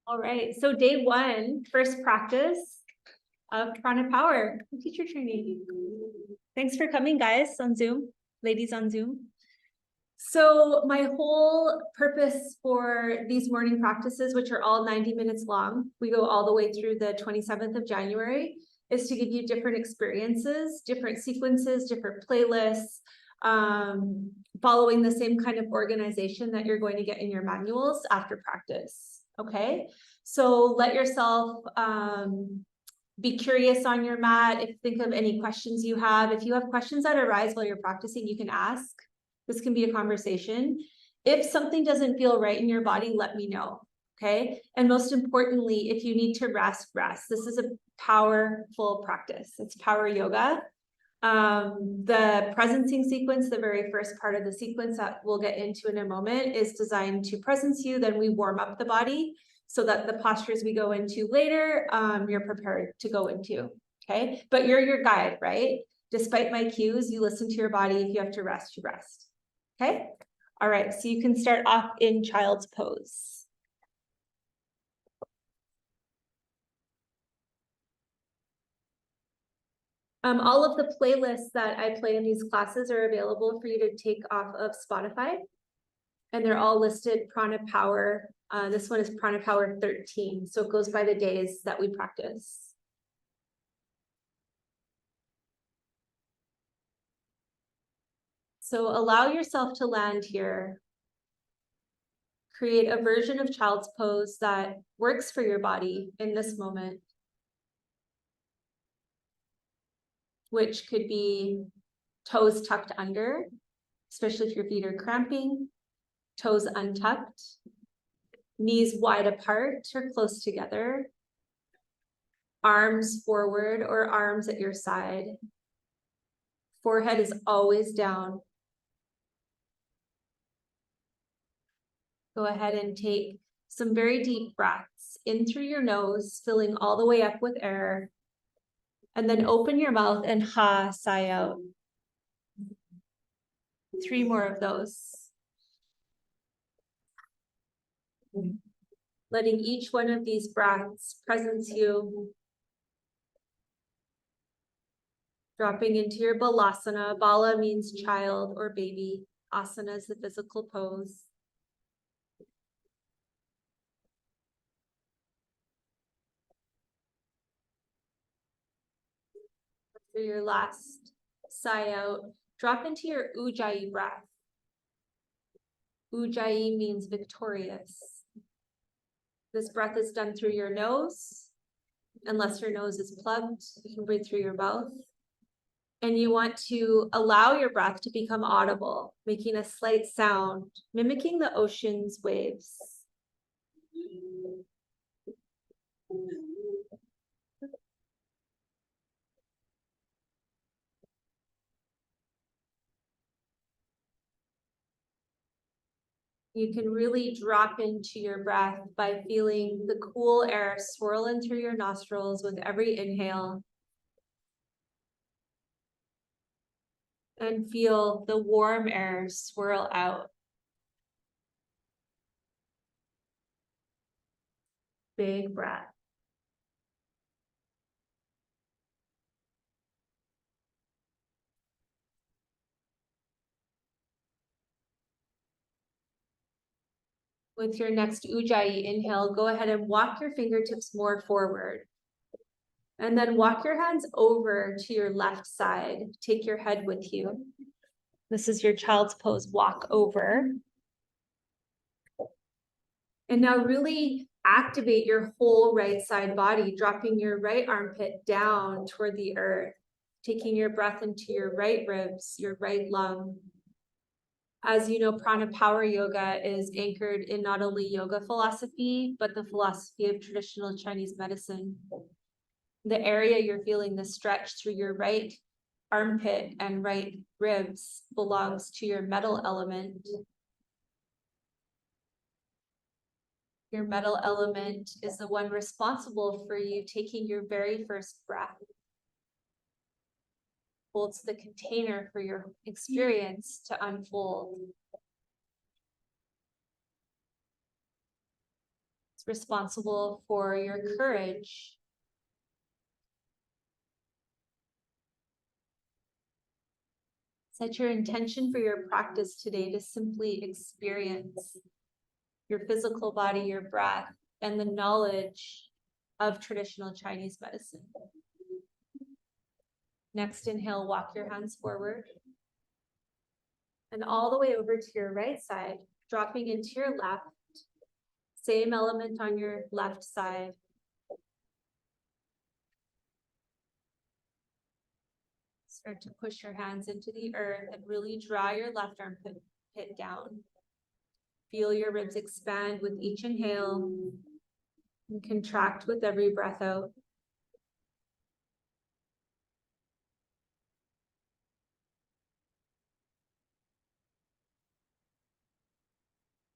All right, so day one, first practice of Prana Power, teacher training. Thanks for coming, guys, on Zoom, ladies on Zoom. So my whole purpose for these morning practices, which are all 90 minutes long, we go all the way through the 27th of January, is to give you different experiences, different sequences, different playlists, following the same kind of organization that you're going to get in your manuals after practice. Okay, so let yourself be curious on your mat. Think of any questions you have. If you have questions that arise while you're practicing, you can ask. This can be a conversation. If something doesn't feel right in your body, let me know. Okay, and most importantly, if you need to rest, rest. This is a powerful practice. It's power yoga. The presencing sequence, the very first part of the sequence that we'll get into in a moment, is designed to presence you. Then we warm up the body so that the postures we go into later, you're prepared to go into. Okay, but you're your guide, right? Despite my cues, you listen to your body. If you have to rest, you rest. Okay, all right, so you can start off in child's pose. All of the playlists that I play in these classes are available for you to take off of Spotify. And they're all listed Prana Power. This one is Prana Power 13. So it goes by the days that we practice. So allow yourself to land here. Create a version of child's pose that works for your body in this moment, which could be toes tucked under, especially if your feet are cramping, toes untucked, knees wide apart or close together, arms forward or arms at your side. Forehead is always down. Go ahead and take some very deep breaths in through your nose, filling all the way up with air. And then open your mouth and ha, sigh out. 3 more of those. Letting each one of these breaths presence you. Dropping into your balasana. Bala means child or baby. Asana is the physical pose. For your last sigh out, drop into your ujjayi breath. Ujjayi means victorious. This breath is done through your nose. Unless your nose is plugged, you can breathe through your mouth. And you want to allow your breath to become audible, making a slight sound, mimicking the ocean's waves. You can really drop into your breath by feeling the cool air swirl in through your nostrils with every inhale. And feel the warm air swirl out. Big breath. With your next ujjayi inhale, go ahead and walk your fingertips more forward. And then walk your hands over to your left side. Take your head with you. This is your child's pose, walk over. And now really activate your whole right side body, dropping your right armpit down toward the earth, taking your breath into your right ribs, your right lung. As you know, Prana Power Yoga is anchored in not only yoga philosophy, but the philosophy of traditional Chinese medicine. The area you're feeling the stretch through your right armpit and right ribs belongs to your metal element. Your metal element is the one responsible for you taking your very first breath. Holds the container for your experience to unfold. It's responsible for your courage. Set your intention for your practice today to simply experience your physical body, your breath, and the knowledge of traditional Chinese medicine. Next inhale, walk your hands forward. And all the way over to your right side, dropping into your left. Same element on your left side. Start to push your hands into the earth and really draw your left armpit down. Feel your ribs expand with each inhale and contract with every breath out.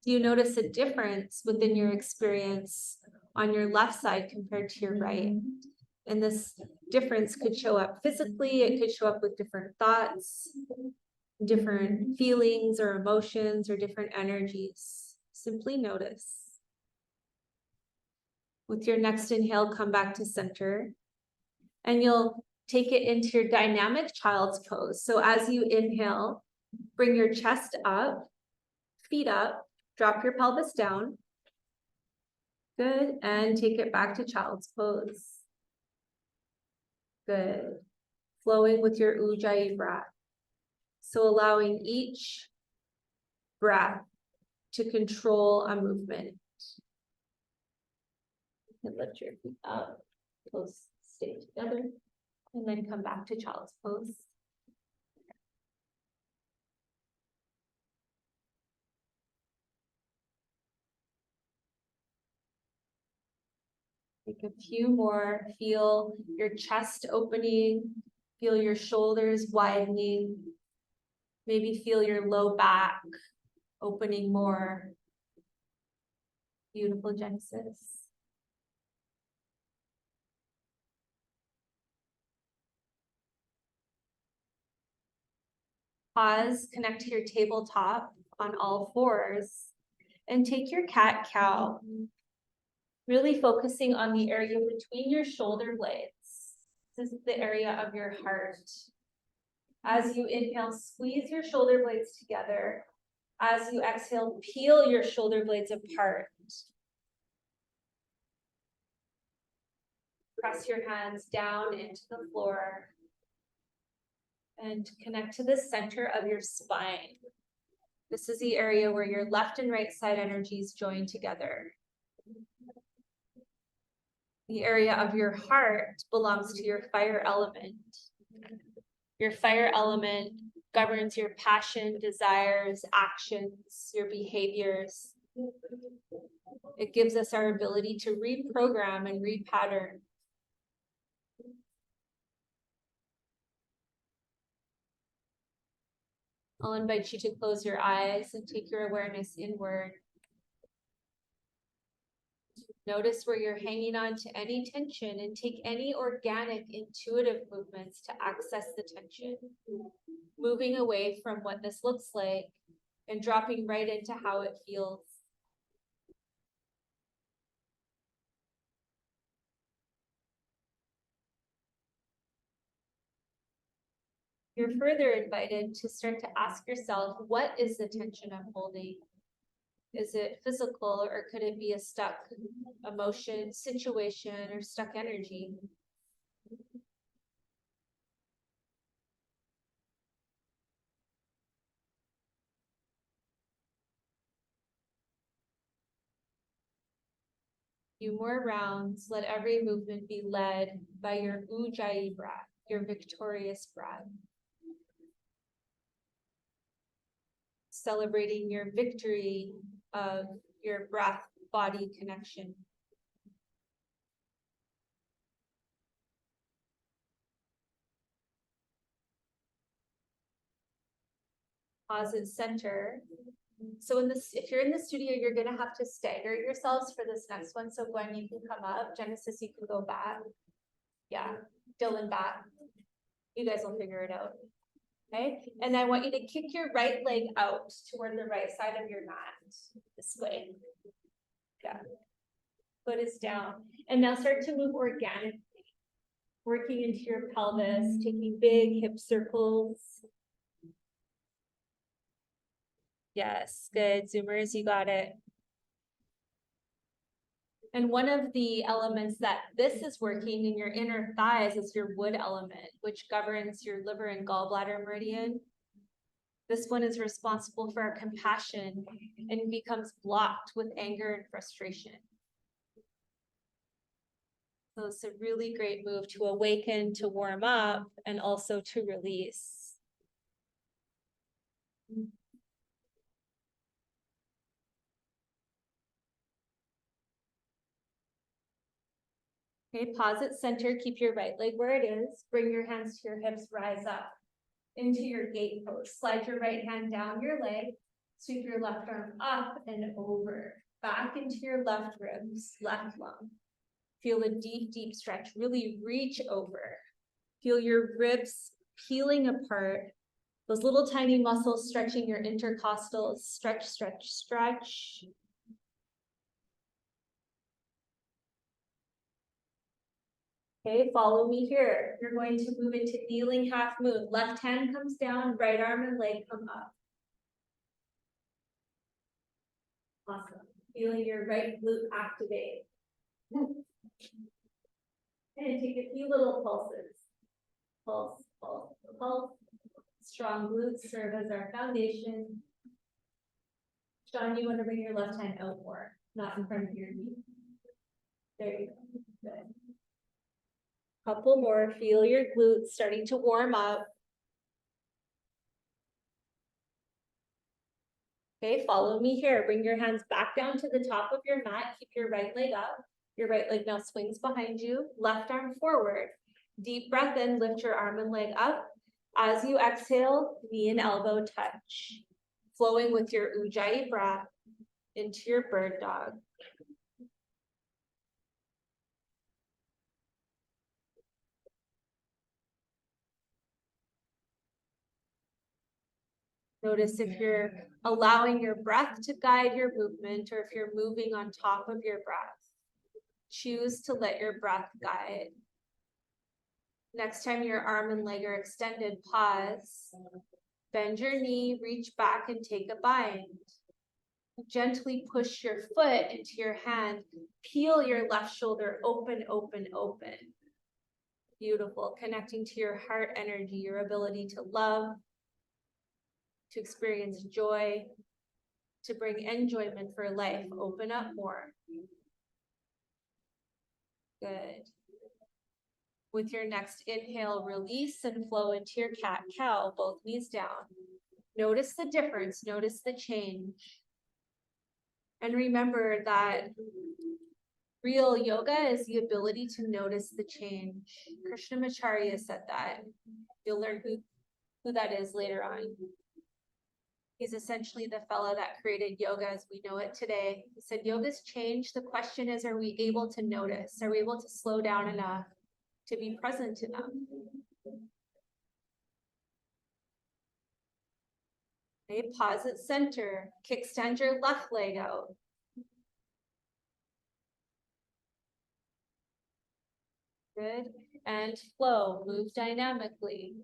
Do you notice a difference within your experience on your left side compared to your right? And this difference could show up physically, it could show up with different thoughts, different feelings or emotions or different energies. Simply notice. With your next inhale, come back to center. And you'll take it into your dynamic child's pose. So as you inhale, bring your chest up, feet up, drop your pelvis down. Good, and take it back to child's pose. Good. Flowing with your ujjayi breath. So allowing each breath to control a movement. And lift your feet up, toes stay together, and then come back to child's pose. Take a few more, feel your chest opening, feel your shoulders widening, maybe feel your low back opening more. Beautiful, Genesis. Pause, connect to your tabletop on all fours, and take your cat-cow. Really focusing on the area between your shoulder blades. This is the area of your heart. As you inhale, squeeze your shoulder blades together. As you exhale, peel your shoulder blades apart. Press your hands down into the floor and connect to the center of your spine. This is the area where your left and right side energies join together. The area of your heart belongs to your fire element. Your fire element governs your passion, desires, actions, your behaviors. It gives us our ability to reprogram and repattern. I'll invite you to close your eyes and take your awareness inward. Notice where you're hanging on to any tension and take any organic, intuitive movements to access the tension. Moving away from what this looks like and dropping right into how it feels. You're further invited to start to ask yourself, what is the tension I'm holding? Is it physical, or could it be a stuck emotion, situation, or stuck energy? Few more rounds, let every movement be led by your ujjayi breath, your victorious breath. Celebrating your victory of your breath-body connection. Pause and center. So if you're in the studio, you're gonna have to stagger yourselves for this next one. So Gwen, you can come up. Genesis, you can go back. Yeah, Dylan back. You guys will figure it out. Okay, and I want you to kick your right leg out toward the right side of your mat. This way. Yeah. Foot is down. And now start to move organically. Working into your pelvis, taking big hip circles. Yes, good. Zoomers, you got it. And one of the elements that this is working in your inner thighs is your wood element, which governs your liver and gallbladder meridian. This one is responsible for our compassion and becomes blocked with anger and frustration. So it's a really great move to awaken, to warm up, and also to release. Okay, pause at center, keep your right leg where it is. Bring your hands to your hips, rise up into your gate pose. Slide your right hand down your leg, sweep your left arm up and over. Back into your left ribs, left lung. Feel a deep, deep stretch. Really reach over. Feel your ribs peeling apart. Those little tiny muscles stretching your intercostals. Stretch, stretch, stretch. Okay, follow me here. You're going to move into kneeling half moon. Left hand comes down, right arm and leg come up. Awesome. Feeling your right glute activate. And take a few little pulses. Pulse, pulse, pulse. Strong glutes serve as our foundation. Sean, you want to bring your left hand out more, not in front of your knee. There you go. Good. Couple more. Feel your glutes starting to warm up. Okay, follow me here. Bring your hands back down to the top of your mat. Keep your right leg up. Your right leg now swings behind you. Left arm forward. Deep breath in, lift your arm and leg up. As you exhale, knee and elbow touch. Flowing with your Ujjayi breath into your bird dog. Notice if you're allowing your breath to guide your movement or if you're moving on top of your breath. Choose to let your breath guide. Next time your arm and leg are extended, pause. Bend your knee, reach back and take a bind. Gently push your foot into your hand. Peel your left shoulder open, open, open. Beautiful. Connecting to your heart energy, your ability to love, to experience joy, to bring enjoyment for life. Open up more. Good. With your next inhale, release and flow into your cat-cow, both knees down. Notice the difference, notice the change. And remember that real yoga is the ability to notice the change. Krishnamacharya said that. You'll learn who that is later on. He's essentially the fellow that created yoga as we know it today. He said, yoga's changed. The question is, are we able to notice? Are we able to slow down enough to be present to them? Okay, pause at center. Kickstand your left leg out. Good. And flow. Move dynamically.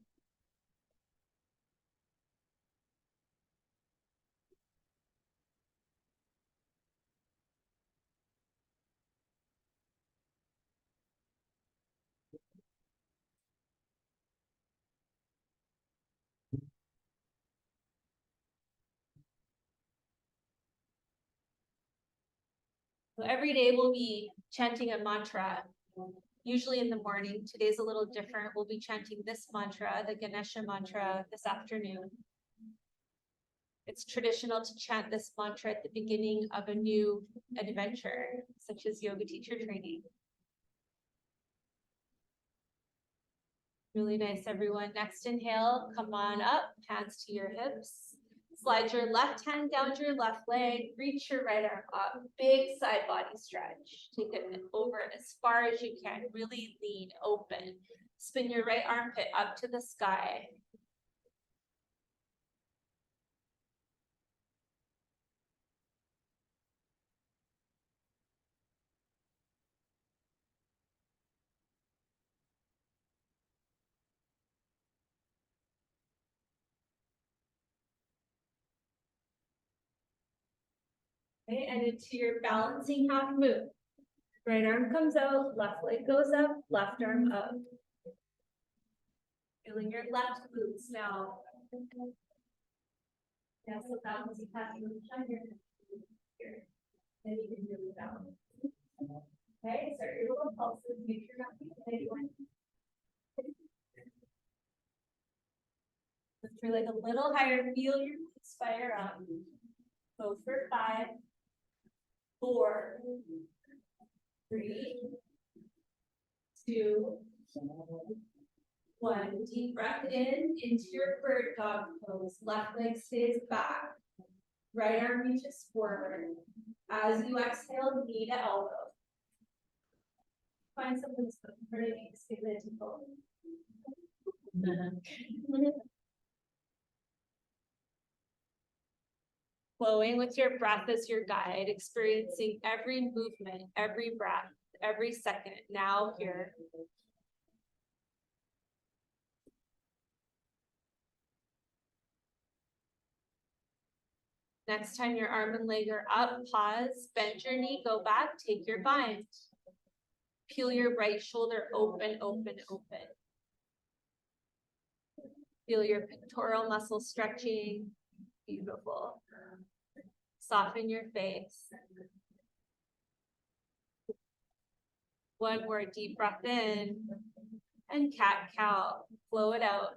So every day we'll be chanting a mantra, usually in the morning. Today's a little different. We'll be chanting this mantra, the Ganesha mantra, this afternoon. It's traditional to chant this mantra at the beginning of a new adventure, such as yoga teacher training. Really nice, everyone. Next inhale, come on up, hands to your hips. Slide your left hand down to your left leg, reach your right arm up, big side body stretch. Take it over as far as you can, really lean, open. Spin your right armpit up to the sky. Okay, and into your balancing half move. Right arm comes out, left leg goes up, left arm up. Feeling your left glutes now. Yeah, so balancing half move here. Then you can really balance. Okay, start your little pulses, make sure not to anyone. Lift your leg a little higher, feel your glutes fire up. Go for 5, 4, 3, 2, 1. Deep breath in into your bird dog pose. Left leg stays back. Right arm reaches forward. As you exhale, knee to elbow. Find something for you to stay identical. Flowing with your breath as your guide, experiencing every movement, every breath, every second, now here. Next time your arm and leg are up, pause, bend your knee, go back, take your bind. Peel your right shoulder open, open, open. Feel your pectoral muscle stretching. Beautiful. Soften your face. One more deep breath in. And cat-cow. Flow it out.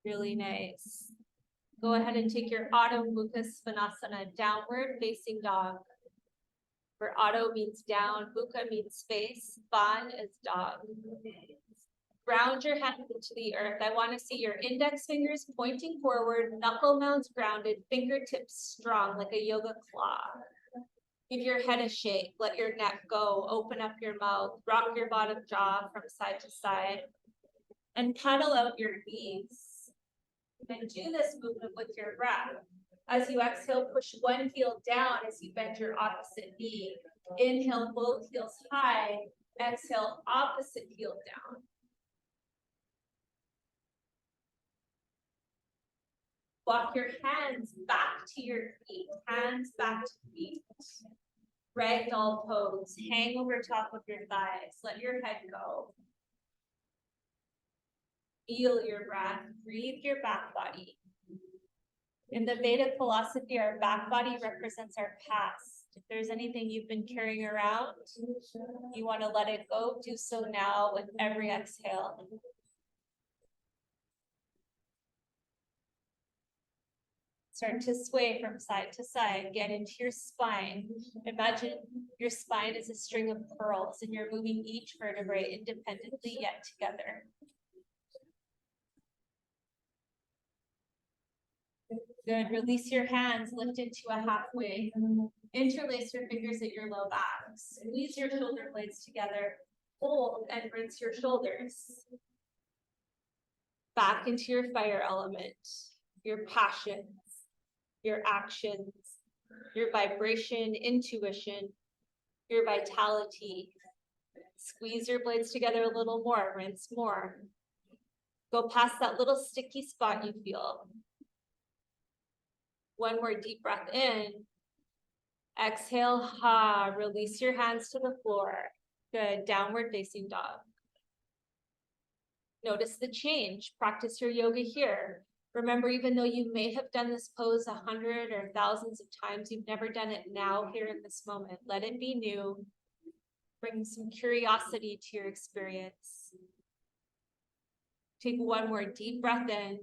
Really nice. Go ahead and take your Adho Mukha Svanasana, downward facing dog. Where Adho means down, Mukha means space, Svan is dog. Ground your hands into the earth. I want to see your index fingers pointing forward, knuckle mounds grounded, fingertips strong like a yoga claw. Give your head a shake, let your neck go, open up your mouth, rock your bottom jaw from side to side, and paddle out your knees. And do this movement with your breath. As you exhale, push one heel down as you bend your opposite knee. Inhale, both heels high. Exhale, opposite heel down. Walk your hands back to your feet. Hands back to feet. Ragdoll pose. Hang over top of your thighs. Let your head go. Feel your breath. Breathe your back body. In the Vedic philosophy, our back body represents our past. If there's anything you've been carrying around, you want to let it go, do so now with every exhale. Start to sway from side to side. Get into your spine. Imagine your spine is a string of pearls and you're moving each vertebrae independently yet together. Good. Release your hands, lift into a halfway. Interlace your fingers at your low back. Squeeze your shoulder blades together. Hold and rinse your shoulders. Back into your fire element, your passions, your actions, your vibration, intuition, your vitality. Squeeze your blades together a little more, rinse more. Go past that little sticky spot you feel. One more deep breath in. Exhale, ha, release your hands to the floor. Good, downward facing dog. Notice the change, practice your yoga here. Remember, even though you may have done this pose 100 or thousands of times, you've never done it now, here in this moment. Let it be new. Bring some curiosity to your experience. Take one more deep breath in.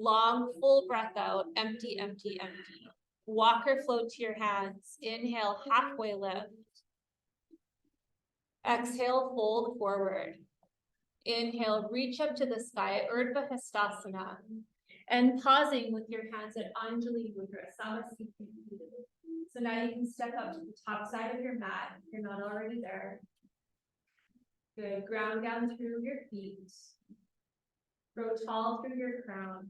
Long, full breath out, empty, empty, empty. Walk or float to your hands. Inhale, halfway lift. Exhale, fold forward. Inhale, reach up to the sky, Urdhva Hastasana. And pausing with your hands at Anjali Mudra, Samasthiti. So now you can step up to the top side of your mat if you're not already there. Good, ground down through your feet. Grow tall through your crown.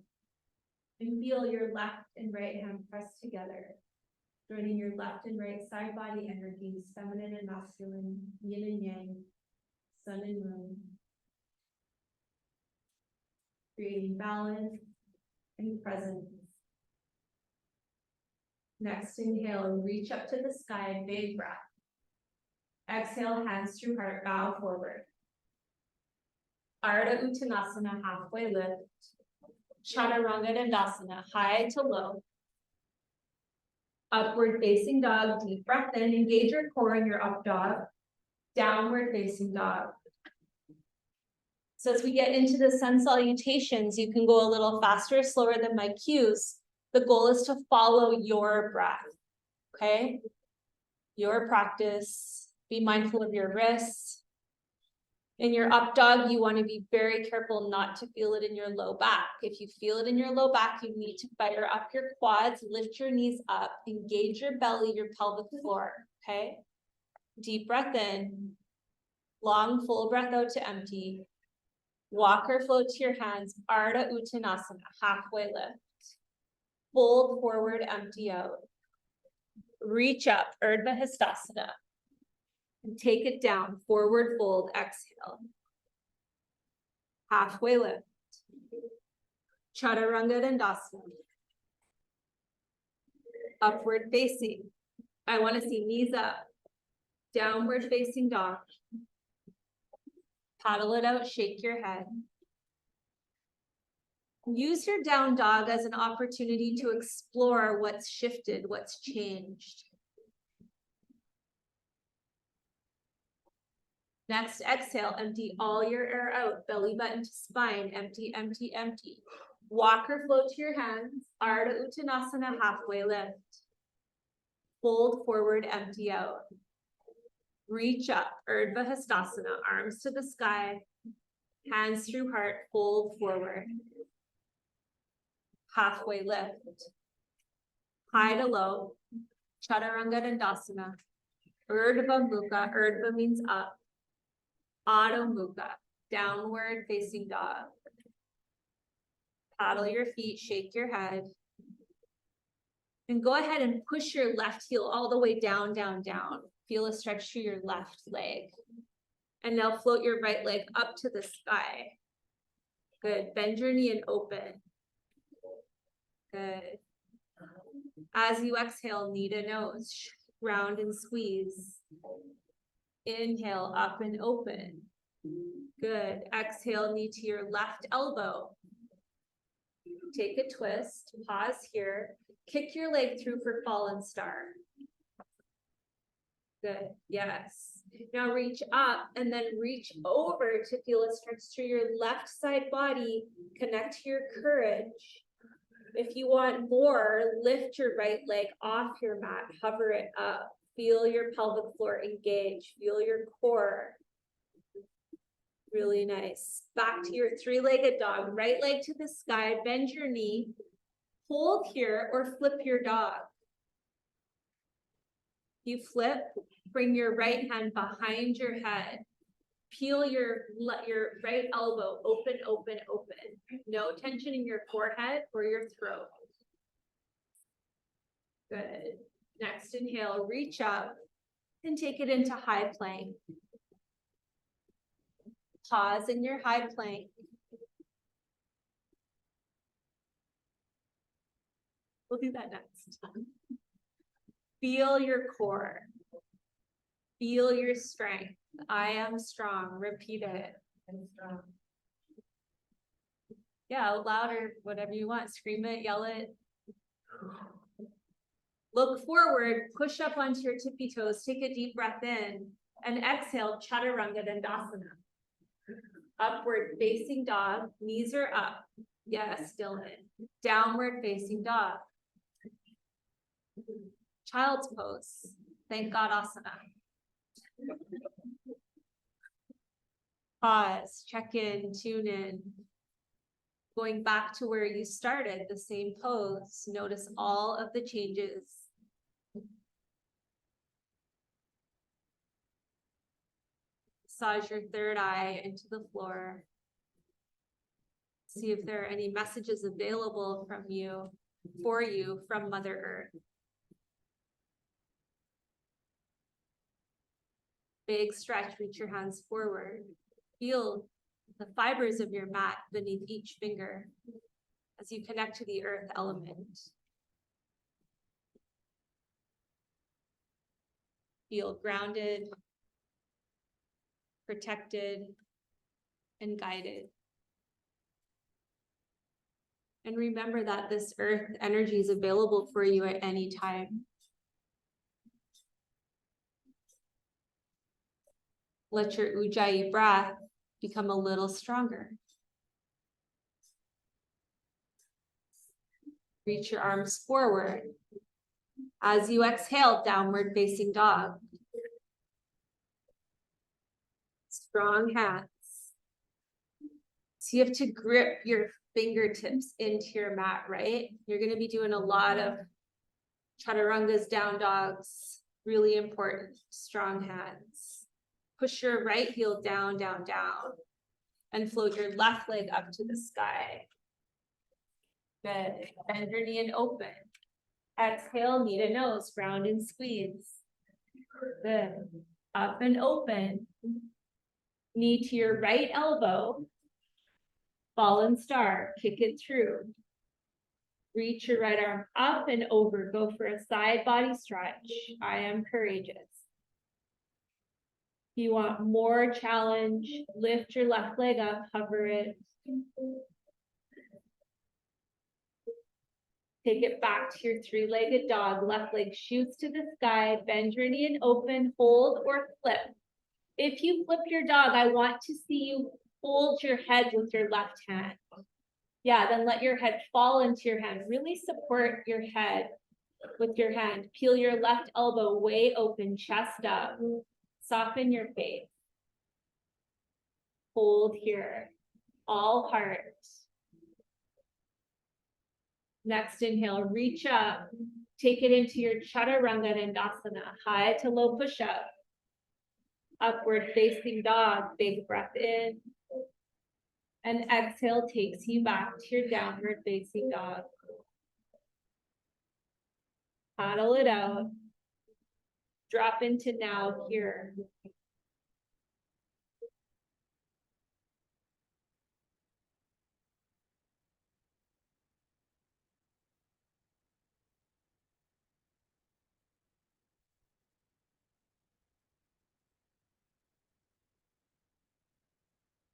And feel your left and right hand pressed together, joining your left and right side body energies, feminine and masculine, yin and yang, sun and moon. Creating balance and presence. Next inhale, reach up to the sky, big breath. Exhale, hands through heart, bow forward. Ardha Uttanasana, halfway lift. Chaturanga Dandasana, high to low. Upward facing dog, deep breath in, engage your core in your up dog. Downward facing dog. So as we get into the sun salutations, you can go a little faster, slower than my cues. The goal is to follow your breath, okay? Your practice, be mindful of your wrists. In your up dog, you want to be very careful not to feel it in your low back. If you feel it in your low back, you need to fire up your quads, lift your knees up, engage your belly, your pelvic floor, okay? Deep breath in, long full breath out to empty. Walk or float to your hands, Ardha Uttanasana, halfway lift. Fold forward, empty out. Reach up, Urdhva Hastasana. And take it down, forward fold, exhale. Halfway lift. Chaturanga Dandasana. Upward facing. I want to see knees up. Downward facing dog. Paddle it out, shake your head. Use your down dog as an opportunity to explore what's shifted, what's changed. Next, exhale, empty all your air out, belly button to spine, empty, empty, empty. Walk or float to your hands, Ardha Uttanasana, halfway lift. Fold forward, empty out. Reach up, Urdhva Hastasana, arms to the sky, hands through heart, fold forward. Halfway lift. High to low, Chaturanga Dandasana. Urdhva Mukha, Urdhva means up. Adho Mukha, downward facing dog. Paddle your feet, shake your head. And go ahead and push your left heel all the way down, down, down. Feel a stretch through your left leg. And now float your right leg up to the sky. Good. Bend your knee and open. Good. As you exhale, knee to nose, round and squeeze. Inhale, up and open. Good. Exhale, knee to your left elbow. Take a twist, pause here. Kick your leg through for fallen star. Good, yes. Now reach up and then reach over to feel a stretch through your left side body. Connect to your courage. If you want more, lift your right leg off your mat, hover it up. Feel your pelvic floor engage, feel your core. Really nice. Back to your three-legged dog, right leg to the sky, bend your knee, hold here or flip your dog. You flip, bring your right hand behind your head. Peel your right elbow, open, open, open. No tension in your forehead or your throat. Good. Next inhale, reach up and take it into high plank. Pause in your high plank. We'll do that next. Feel your core. Feel your strength. I am strong. Repeat it. I'm strong. Yeah, out loud or whatever you want. Scream it, yell it. Look forward, push up onto your tippy toes, take a deep breath in, and exhale, Chaturanga Dandasana. Upward facing dog, knees are up. Yes, still in. Downward facing dog. Child's pose. Thank God asana. Pause, check in, tune in. Going back to where you started, the same pose. Notice all of the changes. Massage your third eye into the floor. See if there are any messages available from you, for you, from Mother Earth. Big stretch, reach your hands forward. Feel the fibers of your mat beneath each finger as you connect to the earth element. Feel grounded, protected, and guided. And remember that this earth energy is available for you at any time. Let your Ujjayi breath become a little stronger. Reach your arms forward. As you exhale, downward facing dog. Strong hands. So you have to grip your fingertips into your mat, right? You're going to be doing a lot of chaturangas, down dogs. Really important. Strong hands. Push your right heel down, down, down. And float your left leg up to the sky. Good. Bend your knee and open. Exhale, knee to nose, ground and squeeze. Good. Up and open. Knee to your right elbow. Fallen star, kick it through. Reach your right arm up and over. Go for a side body stretch. I am courageous. If you want more challenge, lift your left leg up, hover it. Take it back to your three-legged dog. Left leg shoots to the sky. Bend your knee and open, hold or flip. If you flip your dog, I want to see you hold your head with your left hand. Yeah, then let your head fall into your hand. Really support your head with your hand. Peel your left elbow way open, chest up. Soften your face. Hold here. All heart. Next inhale, reach up. Take it into your chaturanga dandasana. High to low push-up. Upward facing dog. Big breath in. And exhale takes you back to your downward facing dog. Paddle it out. Drop into now here.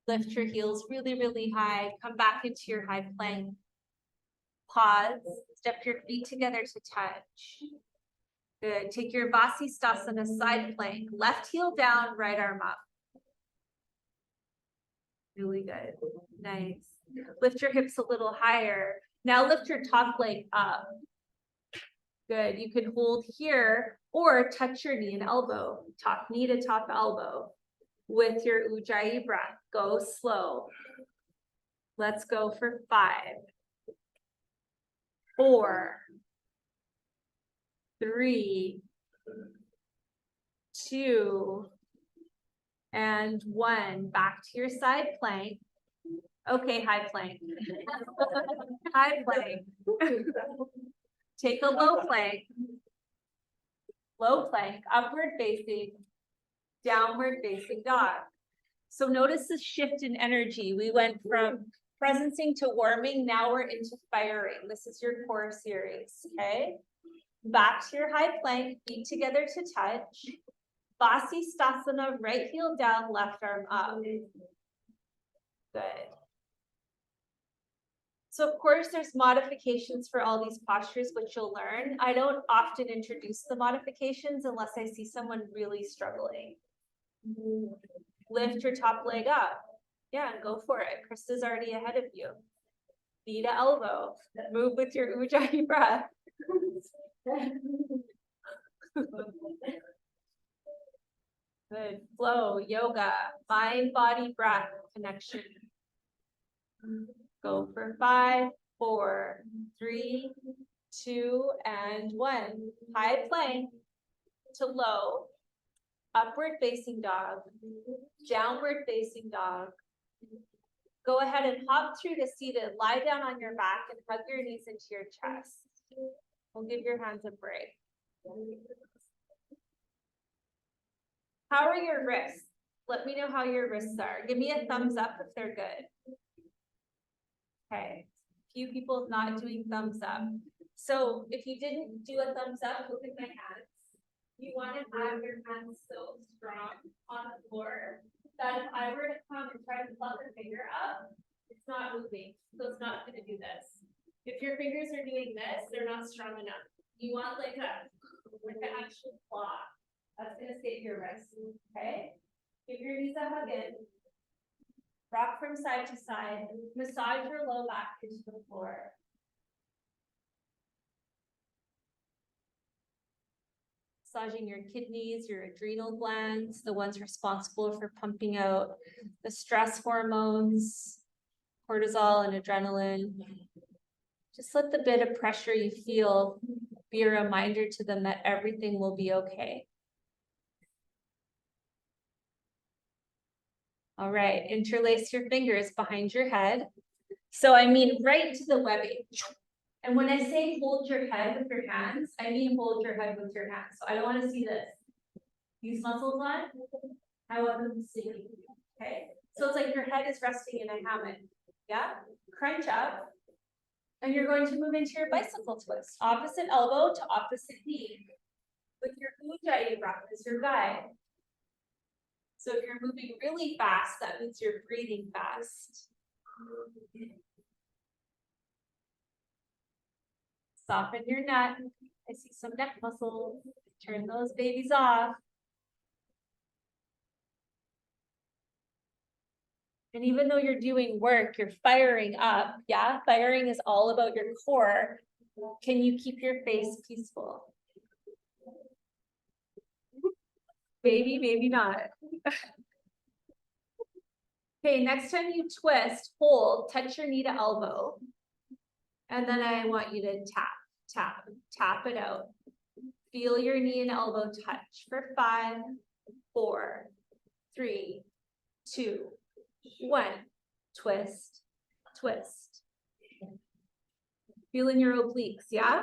Lift your heels really, really high. Come back into your high plank. Pause. Step your feet together to touch. Good. Take your Vasisthasana side plank. Left heel down, right arm up. Really good. Nice. Lift your hips a little higher. Now lift your top leg up. Good. You can hold here or touch your knee and elbow. Top knee to top elbow. With your Ujjayi breath. Go slow. Let's go for 5, 4, 3, 2, and 1. Back to your side plank. Okay, high plank. High plank. Take a low plank. Low plank, upward facing, downward facing dog. So notice the shift in energy. We went from presencing to warming. Now we're into firing. This is your core series, okay? Back to your high plank, feet together to touch. Vasisthasana, right heel down, left arm up. Good. So of course, there's modifications for all these postures, which you'll learn. I don't often introduce the modifications unless I see someone really struggling. Lift your top leg up. Yeah, and go for it. Krista's already ahead of you. Knee to elbow. Move with your Ujjayi breath. Good. Flow, yoga, mind, body, breath, connection. Go for 5, 4, 3, 2, and 1. High plank to low. Upward facing dog. Downward facing dog. Go ahead and hop through the seated. Lie down on your back and hug your knees into your chest. We'll give your hands a break. How are your wrists? Let me know how your wrists are. Give me a thumbs up if they're good. Okay, few people not doing thumbs up. So if you didn't do a thumbs up, look at my hands. You want to have your hands so strong on the floor that if I were to come and try to pluck a finger up, it's not moving, so it's not going to do this. If your fingers are doing this, they're not strong enough. You want like an actual claw. That's going to save your wrist. Okay. Give your knees a hug in. Rock from side to side. Massage your low back into the floor. Massaging your kidneys, your adrenal glands, the ones responsible for pumping out the stress hormones, cortisol and adrenaline. Just let the bit of pressure you feel be a reminder to them that everything will be okay. All right, interlace your fingers behind your head. So I mean right to the webbing. And when I say hold your head with your hands, I mean hold your head with your hands. So I don't want to see this. These muscles on, I want them to see. Okay. So it's like your head is resting in a hammock. Yeah. Crunch up. And you're going to move into your bicycle twist. Opposite elbow to opposite knee. With your ujjayi breath as your guide. So if you're moving really fast, that means you're breathing fast. Soften your neck. I see some neck muscles. Turn those babies off. And even though you're doing work, you're firing up. Yeah, firing is all about your core. Can you keep your face peaceful? Maybe, maybe not. Okay, next time you twist, hold, touch your knee to elbow. And then I want you to tap it out. Feel your knee and elbow touch for 5, 4, 3, 2, 1. Twist, twist. Feeling your obliques, yeah?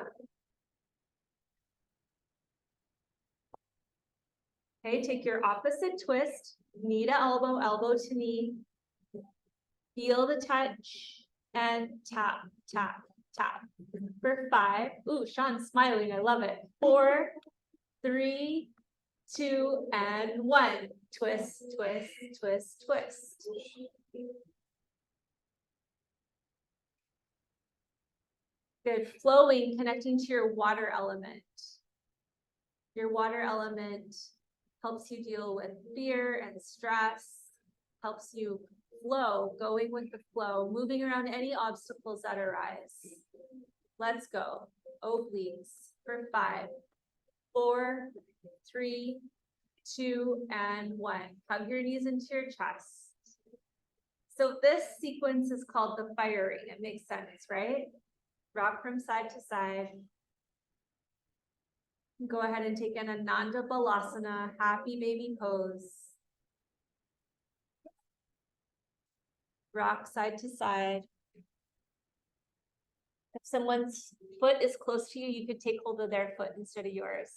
Okay, take your opposite twist, knee to elbow, elbow to knee. Feel the touch and tap, tap, tap. For 5. Ooh, Sean's smiling. I love it. 4, 3, 2, and 1. Twist, twist, twist, twist. Good. Flowing, connecting to your water element. Your water element helps you deal with fear and stress, helps you flow, going with the flow, moving around any obstacles that arise. Let's go. Obliques for 5, 4, 3, 2, and 1. Hug your knees into your chest. So this sequence is called the firing. It makes sense, right? Rock from side to side. Go ahead and take an Ananda Balasana, happy baby pose. Rock side to side. If someone's foot is close to you, you could take hold of their foot instead of yours.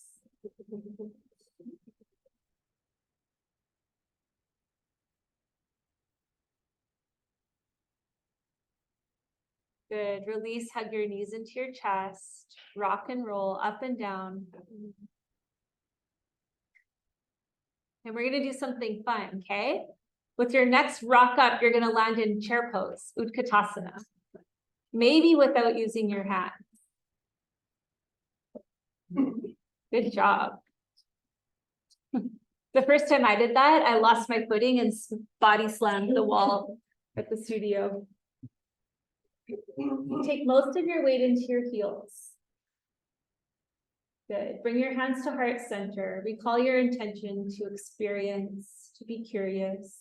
Good. Release, hug your knees into your chest. Rock and roll up and down. And we're going to do something fun, okay? With your next rock up, you're going to land in chair pose, Utkatasana. Maybe without using your hands. Good job. The first time I did that, I lost my footing and body slammed the wall at the studio. Take most of your weight into your heels. Good. Bring your hands to heart center. Recall your intention to experience, to be curious.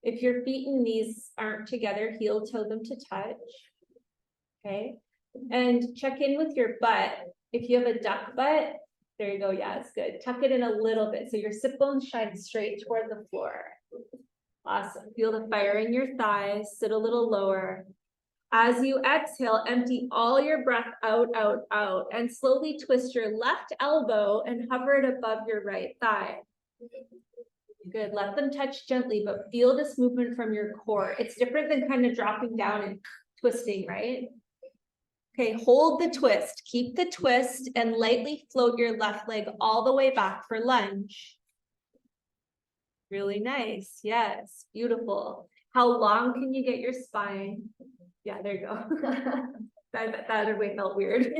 If your feet and knees aren't together, heel toe them to touch. Okay. And check in with your butt. If you have a duck butt, there you go. Yeah, it's good. Tuck it in a little bit so your sit bones shine straight toward the floor. Awesome. Feel the fire in your thighs. Sit a little lower. As you exhale, empty all your breath out, out, out, and slowly twist your left elbow and hover it above your right thigh. Good, let them touch gently, but feel this movement from your core. It's different than kind of dropping down and twisting, right? Okay, hold the twist, keep the twist, and lightly float your left leg all the way back for lunge. Really nice, yes, beautiful. How long can you get your spine? Yeah, there you go. That other way felt weird.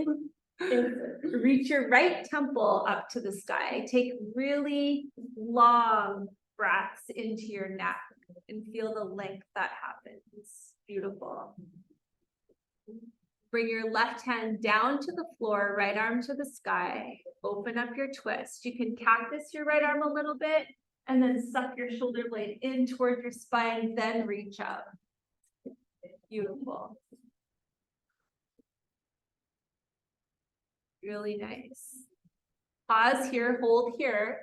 Reach your right temple up to the sky. Take really long breaths into your neck and feel the length that happens. Beautiful. Bring your left hand down to the floor, right arm to the sky. Open up your twist. You can cactus your right arm a little bit and then suck your shoulder blade in towards your spine, then reach up. Beautiful. Really nice. Pause here, hold here.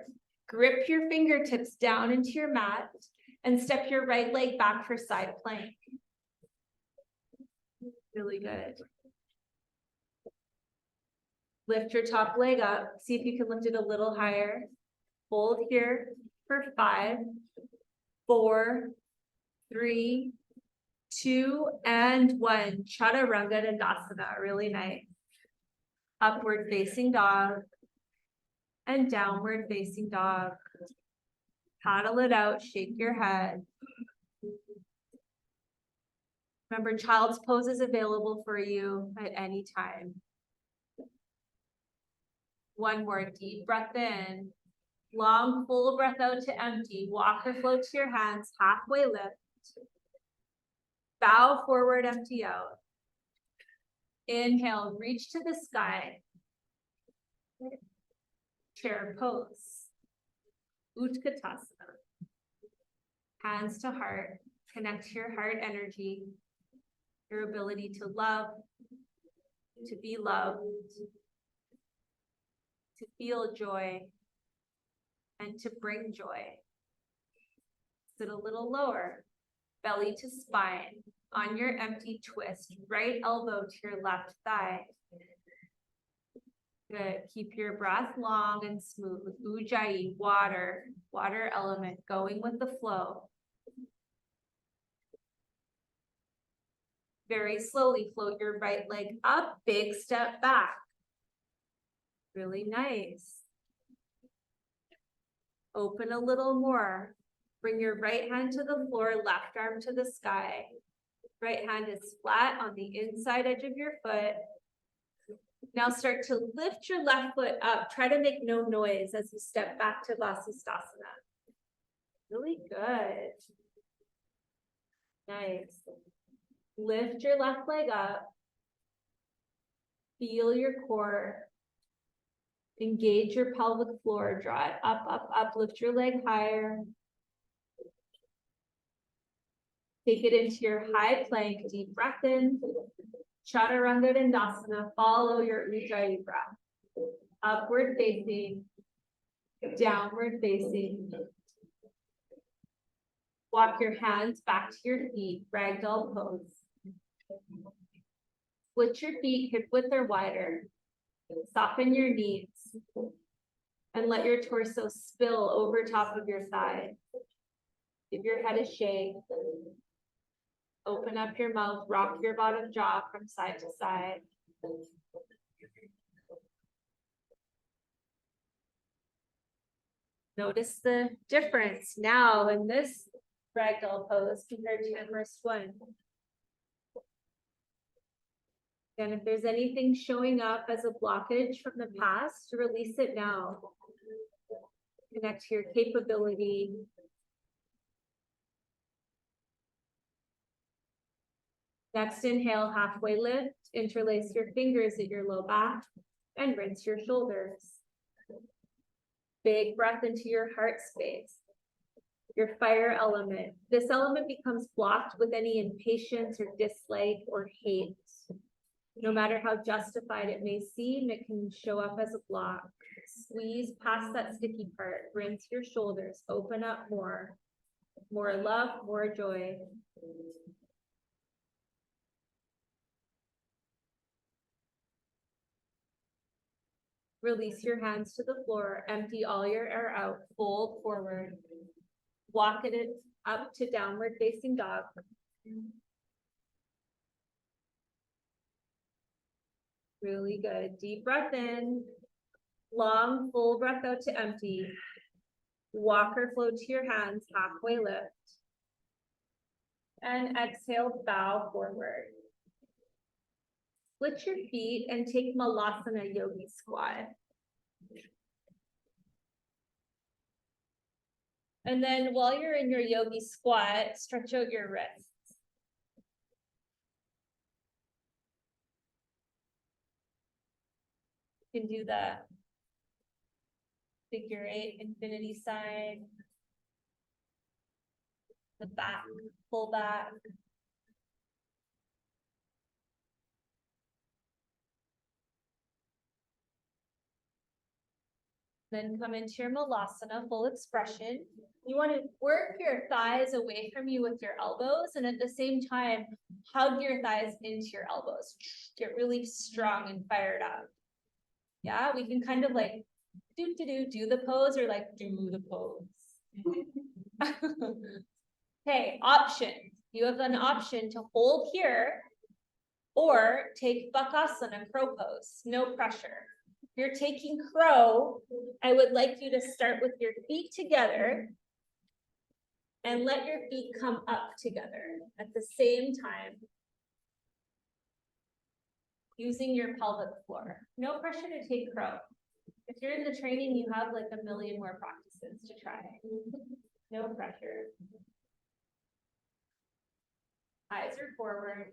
Grip your fingertips down into your mat and step your right leg back for side plank. Really good. Lift your top leg up. See if you can lift it a little higher. Hold here for 5, 4, 3, 2, and 1. Chaturanga Dandasana. Really nice. Upward facing dog and downward facing dog. Paddle it out, shake your head. Remember, child's pose is available for you at any time. One more deep breath in. Long, full breath out to empty. Walk or float to your hands, halfway lift. Bow forward, empty out. Inhale, reach to the sky. Chair pose. Utkatasana. Hands to heart. Connect to your heart energy. Your ability to love, to be loved, to feel joy, and to bring joy. Sit a little lower. Belly to spine. On your empty twist, right elbow to your left thigh. Good. Keep your breath long and smooth. Ujjayi, water element, going with the flow. Very slowly float your right leg up, big step back. Really nice. Open a little more. Bring your right hand to the floor, left arm to the sky. Right hand is flat on the inside edge of your foot. Now start to lift your left foot up. Try to make no noise as you step back to Vasisthasana. Really good. Nice. Lift your left leg up. Feel your core. Engage your pelvic floor. Draw it up, up, up. Lift your leg higher. Take it into your high plank. Deep breath in. Chaturanga Dandasana. Follow your Ujjayi breath. Upward facing. Downward facing. Walk your hands back to your feet. Ragdoll pose. Split your feet hip width or wider. Soften your knees. And let your torso spill over top of your thigh. Give your head a shake. Open up your mouth, rock your bottom jaw from side to side. Notice the difference now in this ragdoll pose compared to the first one. And if there's anything showing up as a blockage from the past, release it now. Connect to your capability. Next, inhale, halfway lift, interlace your fingers at your low back, and rinse your shoulders. Big breath into your heart space, your fire element. This element becomes blocked with any impatience or dislike or hate. No matter how justified it may seem, it can show up as a block. Squeeze past that sticky part, rinse your shoulders, open up more love, more joy. Release your hands to the floor, empty all your air out, fold forward. Walk it up to downward facing dog. Really good. Deep breath in. Long, full breath out to empty. Walk or float to your hands, halfway lift. And exhale, bow forward. Split your feet and take Malasana Yogi Squat. And then while you're in your Yogi Squat, stretch out your wrists. You can do the figure 8 infinity side. The back, pull back. Then come into your Malasana, full expression. You want to work your thighs away from you with your elbows, and at the same time, hug your thighs into your elbows. Get really strong and fired up. Yeah, we can kind of like do the pose, or like do the pose. Okay, option. You have an option to hold here or take Bakasana, crow pose, no pressure. If you're taking crow, I would like you to start with your feet together and let your feet come up together at the same time, using your pelvic floor. No pressure to take crow. If you're in the training, you have like a million more practices to try. No pressure. Eyes are forward.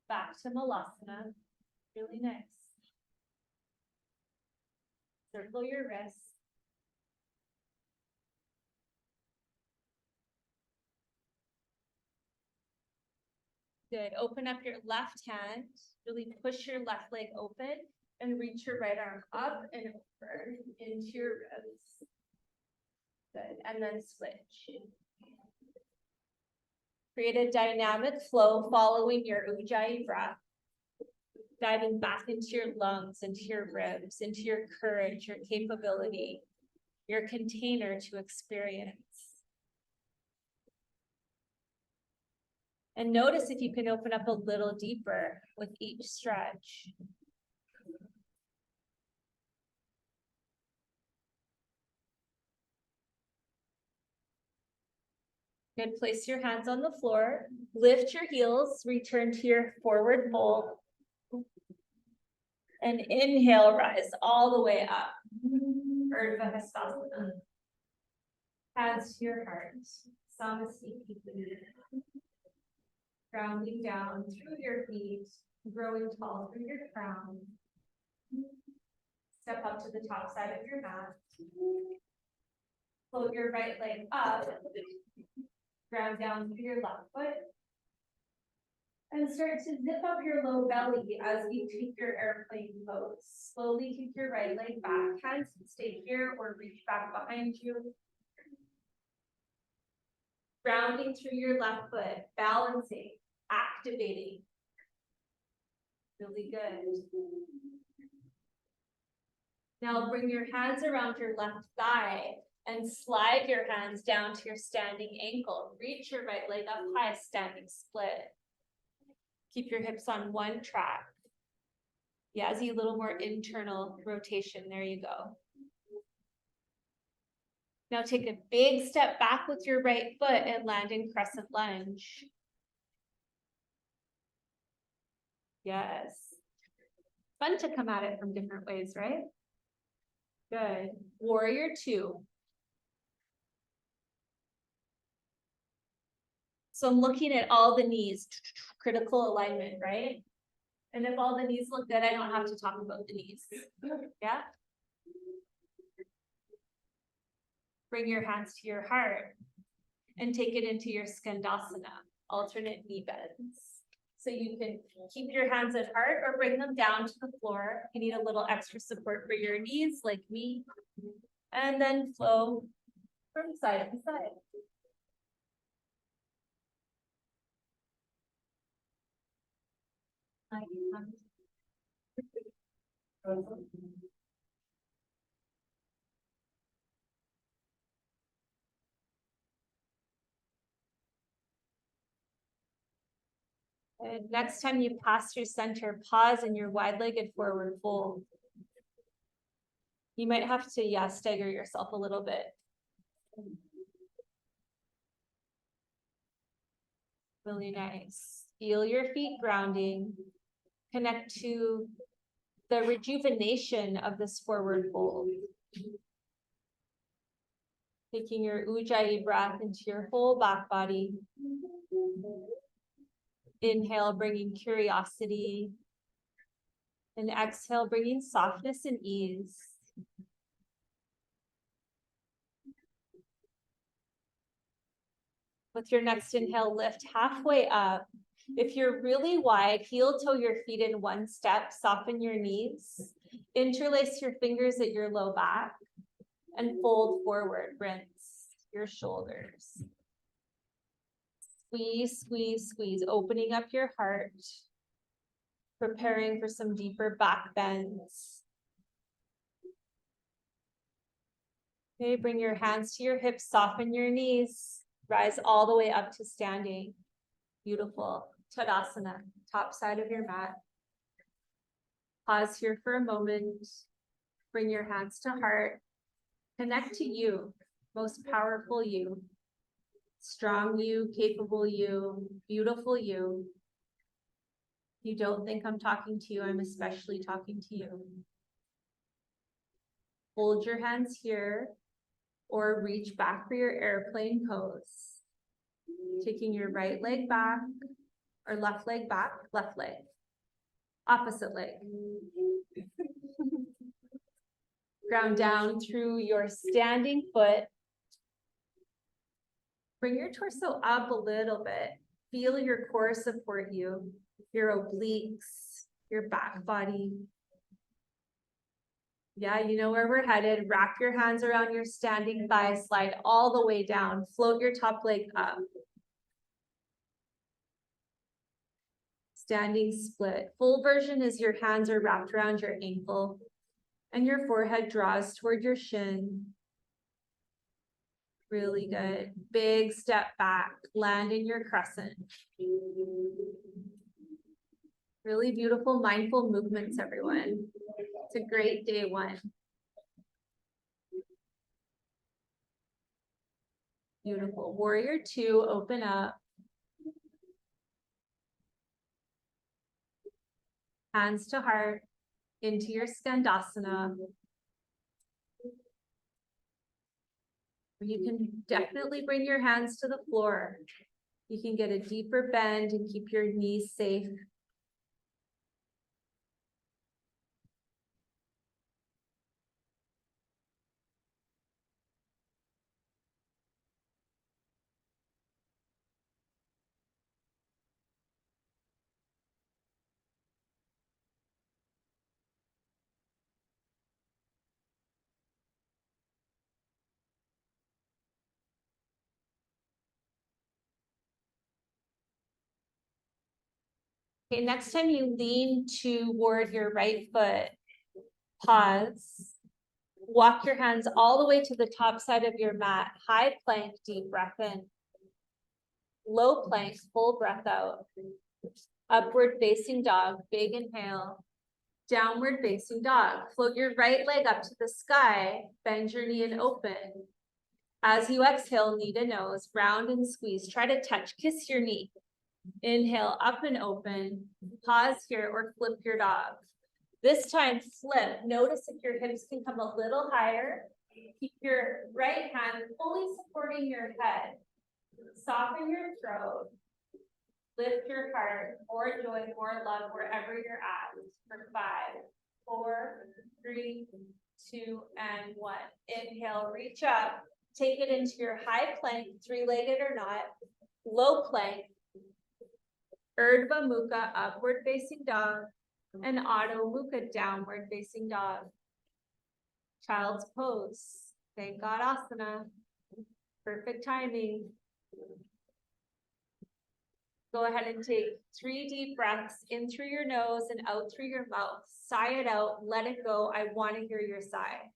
Back to Malasana. Really nice. Circle your wrists. Good. Open up your left hand. Really push your left leg open and reach your right arm up and over into your ribs. Good. And then switch. Create a dynamic flow following your Ujjayi breath. Diving back into your lungs, into your ribs, into your courage, your capability, your container to experience. And notice if you can open up a little deeper with each stretch. Good, place your hands on the floor, lift your heels, return to your forward fold. And inhale, rise all the way up. Urdhva Hastasana. Hands to your heart. Samasthiti. Grounding down through your feet, growing tall through your crown. Step up to the top side of your mat. Float your right leg up. Ground down through your left foot. And start to zip up your low belly as you take your airplane pose. Slowly kick your right leg back. Hands can stay here or reach back behind you. Grounding through your left foot, balancing, activating. Really good. Now bring your hands around your left thigh and slide your hands down to your standing ankle. Reach your right leg up high, standing split. Keep your hips on one track. Yeah, see a little more internal rotation. There you go. Now take a big step back with your right foot and land in crescent lunge. Yes. Fun to come at it from different ways, right? Good. Warrior 2. So I'm looking at all the knees, critical alignment, right? And if all the knees look good, I don't have to talk about the knees. Yeah? Bring your hands to your heart and take it into your Skandasana, alternate knee bends. So you can keep your hands at heart or bring them down to the floor. You need a little extra support for your knees, like me. And then flow from side to side. And next time you pass through center, pause in your wide-legged forward fold. You might have to, yeah, stagger yourself a little bit. Really nice. Feel your feet grounding. Connect to the rejuvenation of this forward fold. Taking your Ujjayi breath into your whole back body. Inhale, bringing curiosity. And exhale, bringing softness and ease. With your next inhale, lift halfway up. If you're really wide, heel toe your feet in one step, soften your knees, interlace your fingers at your low back, and fold forward, rinse your shoulders. Squeeze, squeeze, squeeze, opening up your heart, preparing for some deeper back bends. Okay, bring your hands to your hips, soften your knees, rise all the way up to standing. Beautiful. Tadasana, top side of your mat. Pause here for a moment. Bring your hands to heart. Connect to you, most powerful you. Strong you, capable you, beautiful you. If you don't think I'm talking to you, I'm especially talking to you. Hold your hands here or reach back for your airplane pose. Taking your right leg back or left leg back, left leg. Opposite leg. Ground down through your standing foot. Bring your torso up a little bit. Feel your core support you, your obliques, your back body. Yeah, you know where we're headed. Wrap your hands around your standing thigh, slide all the way down. Float your top leg up. Standing split. Full version is your hands are wrapped around your ankle and your forehead draws toward your shin. Really good. Big step back, land in your crescent. Really beautiful, mindful movements, everyone. It's a great day one. Beautiful. Warrior two, open up. Hands to heart, into your Skandasana. You can definitely bring your hands to the floor. You can get a deeper bend and keep your knees safe. Okay, next time you lean toward your right foot, pause. Walk your hands all the way to the top side of your mat. High plank, deep breath in. Low plank, full breath out. Upward facing dog, big inhale. Downward facing dog. Float your right leg up to the sky. Bend your knee and open. As you exhale, knee to nose, round and squeeze. Try to touch, kiss your knee. Inhale, up and open. Pause here or flip your dog. This time, flip. Notice if your hips can come a little higher. Keep your right hand fully supporting your head. Soften your throat. Lift your heart. More joy, more love wherever you're at. For 5, 4, 3, 2, and 1. Inhale, reach up. Take it into your high plank, three-legged or not. Low plank. Urdhva Mukha, upward facing dog. And Adho Mukha, downward facing dog. Child's pose. Thank God asana. Perfect timing. Go ahead and take 3 deep breaths in through your nose and out through your mouth. Sigh it out, let it go. I want to hear your sigh.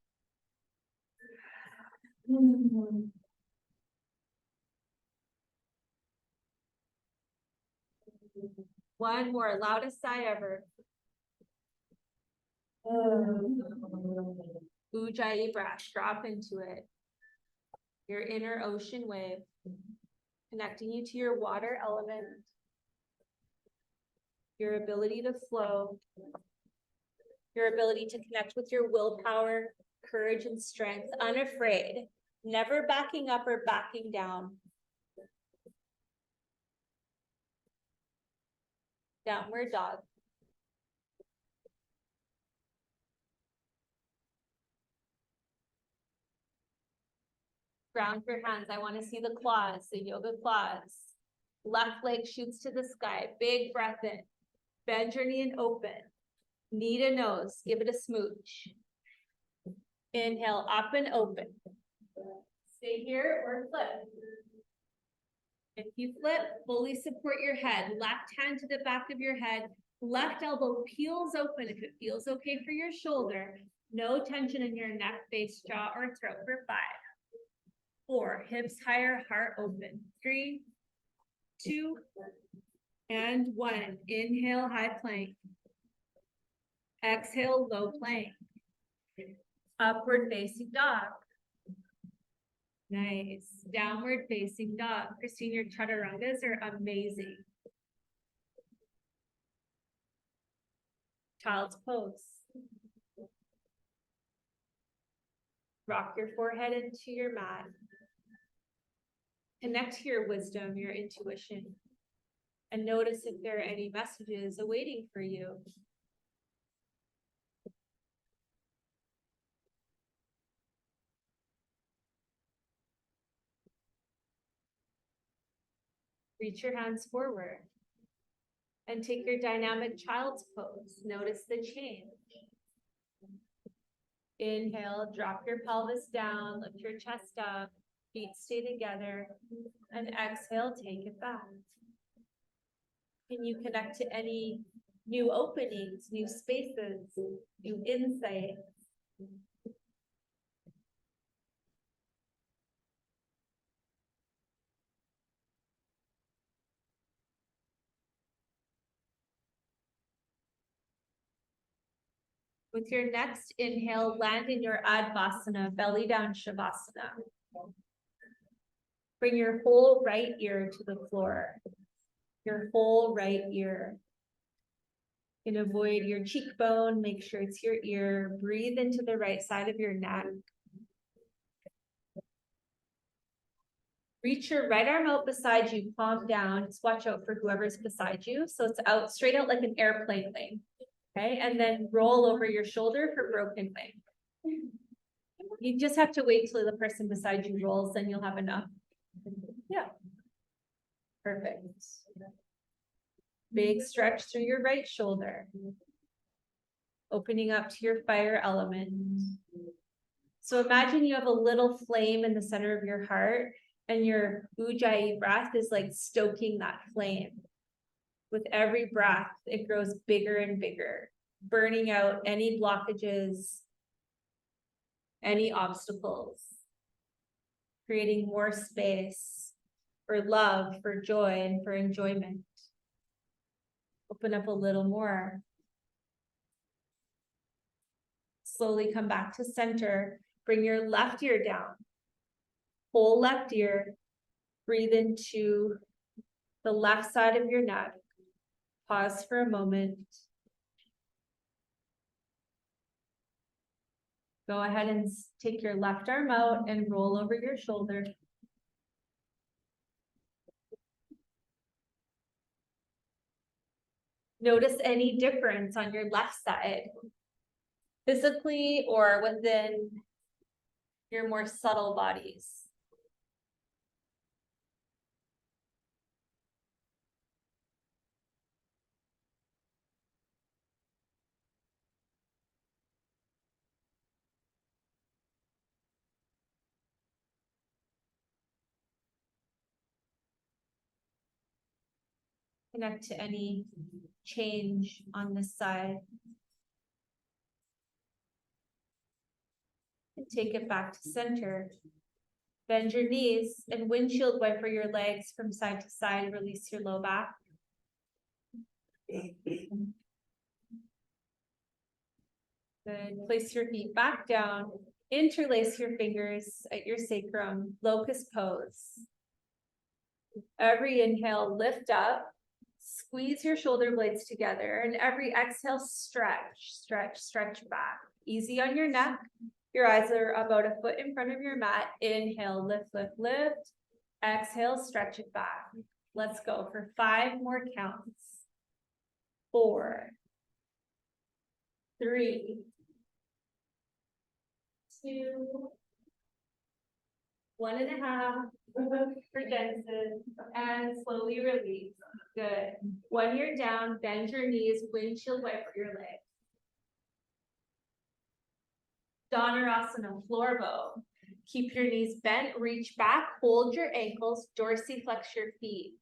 One more, loudest sigh ever. Ujjayi breath, drop into it. Your inner ocean wave, connecting you to your water element, your ability to flow, your ability to connect with your willpower, courage, and strength, unafraid, never backing up or backing down. Downward dog. Ground your hands. I want to see the claws, the yoga claws. Left leg shoots to the sky. Big breath in. Bend your knee and open. Knee to nose. Give it a smooch. Inhale, up and open. Stay here or flip. If you flip, fully support your head. Left hand to the back of your head. Left elbow peels open if it feels okay for your shoulder. No tension in your neck, face, jaw, or throat for 5. 4, hips higher, heart open. 3, 2, and 1. Inhale, high plank. Exhale, low plank. Upward facing dog. Nice. Downward facing dog. Christine, your chaturangas are amazing. Child's pose. Rock your forehead into your mat. Connect to your wisdom, your intuition, and notice if there are any messages awaiting for you. Reach your hands forward and take your dynamic child's pose. Notice the change. Inhale, drop your pelvis down, lift your chest up, feet stay together, and exhale, take it back. Can you connect to any new openings, new spaces, new insights? With your next inhale, land in your Advasana, belly down Shavasana. Bring your whole right ear to the floor, your whole right ear. You can avoid your cheekbone, make sure it's your ear. Breathe into the right side of your neck. Reach your right arm out beside you, palm down. Just watch out for whoever's beside you. So it's out, straight out like an airplane wing. Okay, and then roll over your shoulder for broken wing. You just have to wait till the person beside you rolls, then you'll have enough. Yeah. Perfect. Big stretch through your right shoulder. Opening up to your fire element. So imagine you have a little flame in the center of your heart, and your Ujjayi breath is like stoking that flame. With every breath, it grows bigger and bigger, burning out any blockages, any obstacles, creating more space for love, for joy, and for enjoyment. Open up a little more. Slowly come back to center. Bring your left ear down. Whole left ear. Breathe into the left side of your neck. Pause for a moment. Go ahead and take your left arm out and roll over your shoulder. Notice any difference on your left side, physically or within your more subtle bodies. Connect to any change on this side. And take it back to center. Bend your knees and windshield wiper your legs from side to side. Release your low back. Good. Place your feet back down. Interlace your fingers at your sacrum. Locust pose. Every inhale, lift up. Squeeze your shoulder blades together. And every exhale, stretch, stretch, stretch back. Easy on your neck. Your eyes are about a foot in front of your mat. Inhale, lift, lift, lift. Exhale, stretch it back. Let's go for 5 more counts. 4, 3, 2, 1.5 for Jensen, and slowly release. Good. When you're down, bend your knees, windshield wiper your legs. Dhanurasana, floor bow. Keep your knees bent, reach back, hold your ankles, dorsiflex your feet,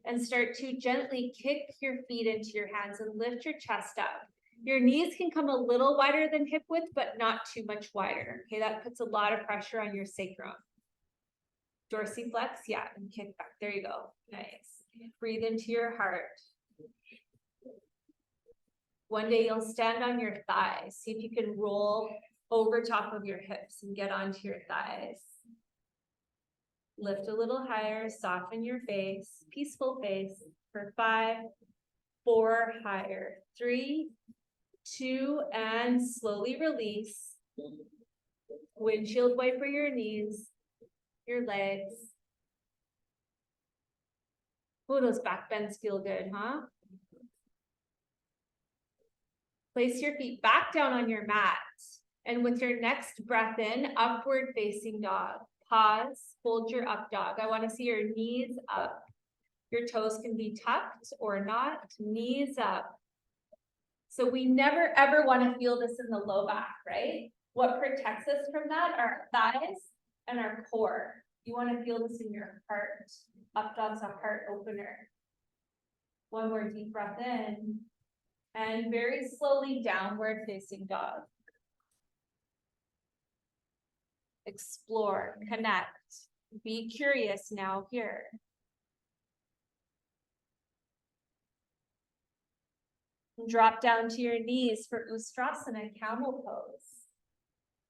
and start to gently kick your feet into your hands and lift your chest up. Your knees can come a little wider than hip width, but not too much wider. Okay, that puts a lot of pressure on your sacrum. Dorsiflex, yeah, and kick back. There you go. Nice. Breathe into your heart. One day you'll stand on your thighs. See if you can roll over top of your hips and get onto your thighs. Lift a little higher, soften your face, peaceful face for 5, 4, higher, 3, 2, and slowly release. Windshield wiper your knees, your legs. Oh, those back bends feel good, huh? Place your feet back down on your mat. And with your next breath in, upward facing dog. Pause, hold your up dog. I want to see your knees up. Your toes can be tucked or not, knees up. So we never ever want to feel this in the low back, right? What protects us from that are our thighs and our core. You want to feel this in your heart. Up dog's a heart opener. One more deep breath in. And very slowly downward facing dog. Explore, connect, be curious now here. Drop down to your knees for Ustrasana, camel pose.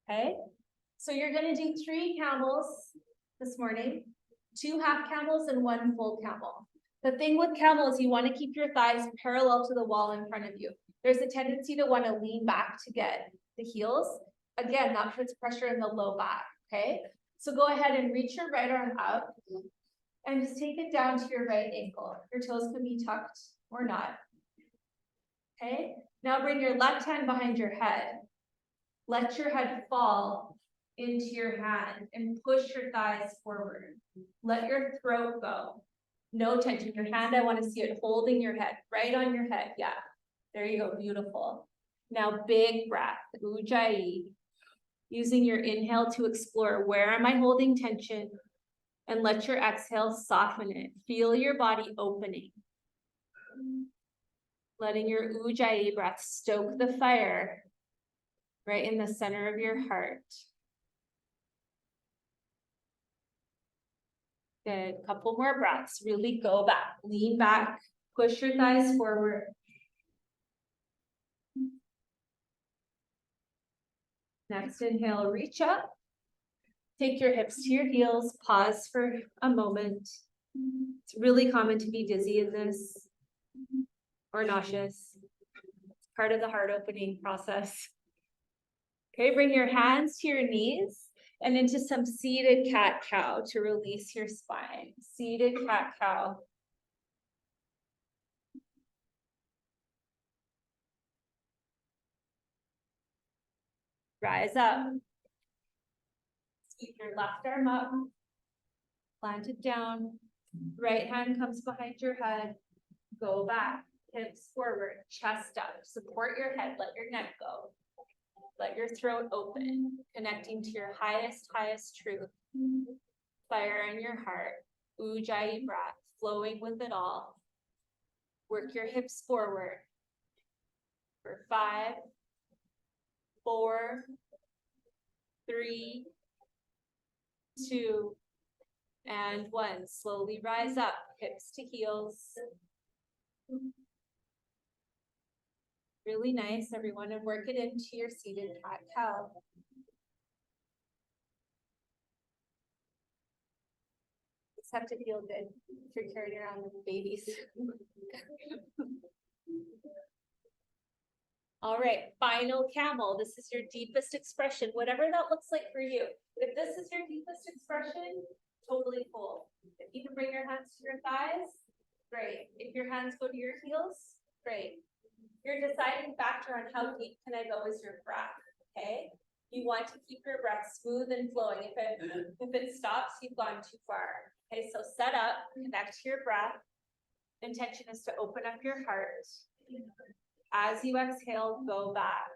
Okay, so you're going to do 3 camels this morning, 2 half camels and 1 full camel. The thing with camel is you want to keep your thighs parallel to the wall in front of you. There's a tendency to want to lean back to get the heels. Again, that puts pressure in the low back, okay? So go ahead and reach your right arm up and just take it down to your right ankle. Your toes can be tucked or not, okay? Now bring your left hand behind your head. Let your head fall into your hand and push your thighs forward. Let your throat go. No tension. Your hand, I want to see it holding your head, right on your head. Yeah, there you go, beautiful. Now big breath, Ujjayi. Using your inhale to explore, where am I holding tension? And let your exhale soften it. Feel your body opening. Letting your Ujjayi breath stoke the fire right in the center of your heart. Good, couple more breaths. Really go back, lean back, push your thighs forward. Next inhale, reach up. Take your hips to your heels, pause for a moment. It's really common to be dizzy in this or nauseous. It's part of the heart opening process. Okay, bring your hands to your knees and into some seated cat-cow to release your spine. Seated cat-cow. Rise up. Sweep your left arm up. Plant it down. Right hand comes behind your head. Go back. Hips forward. Chest up. Support your head. Let your neck go. Let your throat open. Connecting to your highest truth. Fire in your heart. Ujjayi breath. Flowing with it all. Work your hips forward. For 5, 4, 3, 2, and 1. Slowly rise up, hips to heels. Really nice, everyone, and work it into your seated cat-cow. Just have to feel good if you're carrying around with babies. All right, final camel. This is your deepest expression, whatever that looks like for you. If this is your deepest expression, totally cool. If you can bring your hands to your thighs, great. If your hands go to your heels, great. Your deciding factor on how deep can I go is your breath, okay? You want to keep your breath smooth and flowing. If it stops, you've gone too far. Okay, so set up, connect to your breath. Intention is to open up your heart. As you exhale, go back.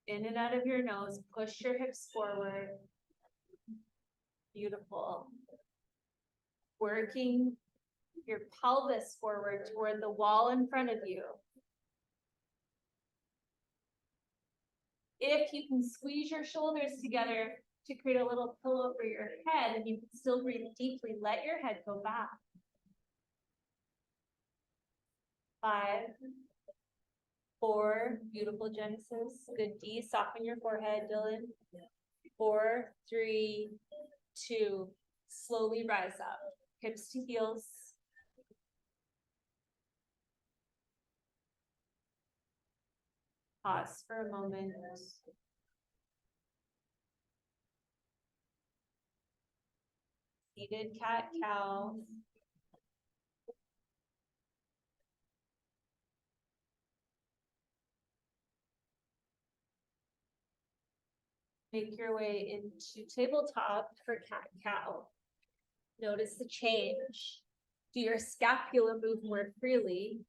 In and out of your nose, push your hips forward. Beautiful. Working your pelvis forward toward the wall in front of you. If you can squeeze your shoulders together to create a little pillow for your head, and you can still breathe deeply, let your head go back. 5, 4, beautiful Genesis. Good D, soften your forehead, Dylan. 4, 3, 2, slowly rise up. Hips to heels. Pause for a moment. Seated cat-cow. Make your way into tabletop for cat-cow. Notice the change. Do your scapula move more freely?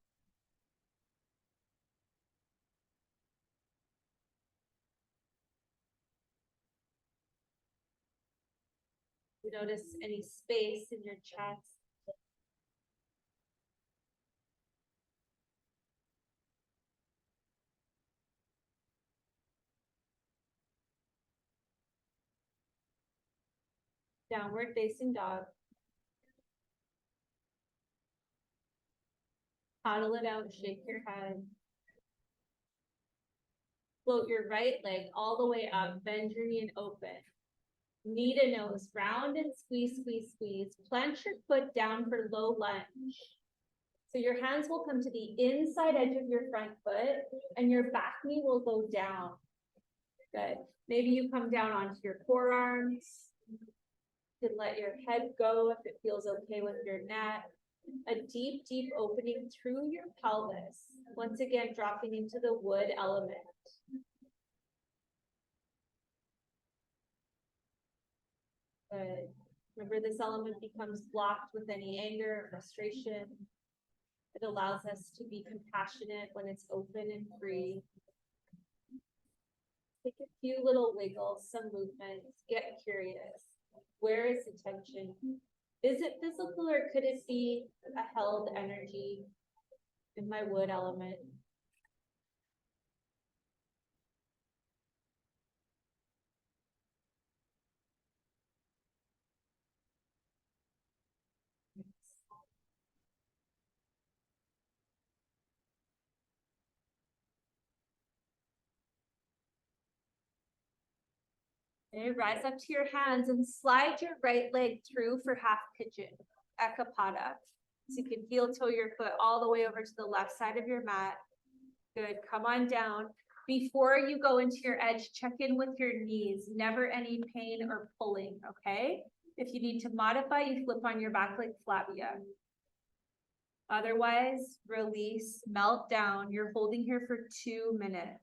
Notice any space in your chest. Downward facing dog. Paddle it out, shake your head. Float your right leg all the way up, bend your knee and open. Knee to nose, round and squeeze, squeeze, squeeze. Plant your foot down for low lunge. So your hands will come to the inside edge of your front foot and your back knee will go down. Good. Maybe you come down onto your forearms. You can let your head go if it feels okay with your neck. A deep, deep opening through your pelvis. Once again, dropping into the wood element. Good. Remember, this element becomes blocked with any anger or frustration. It allows us to be compassionate when it's open and free. Take a few little wiggles, some movements, get curious. Where is the tension? Is it physical or could it be a held energy in my wood element? Okay, rise up to your hands and slide your right leg through for half pigeon, ekapada. So you can heel toe your foot all the way over to the left side of your mat. Good, come on down. Before you go into your edge, check in with your knees. Never any pain or pulling, okay? If you need to modify, you flip on your back like flavia. Otherwise, release, melt down. You're holding here for 2 minutes.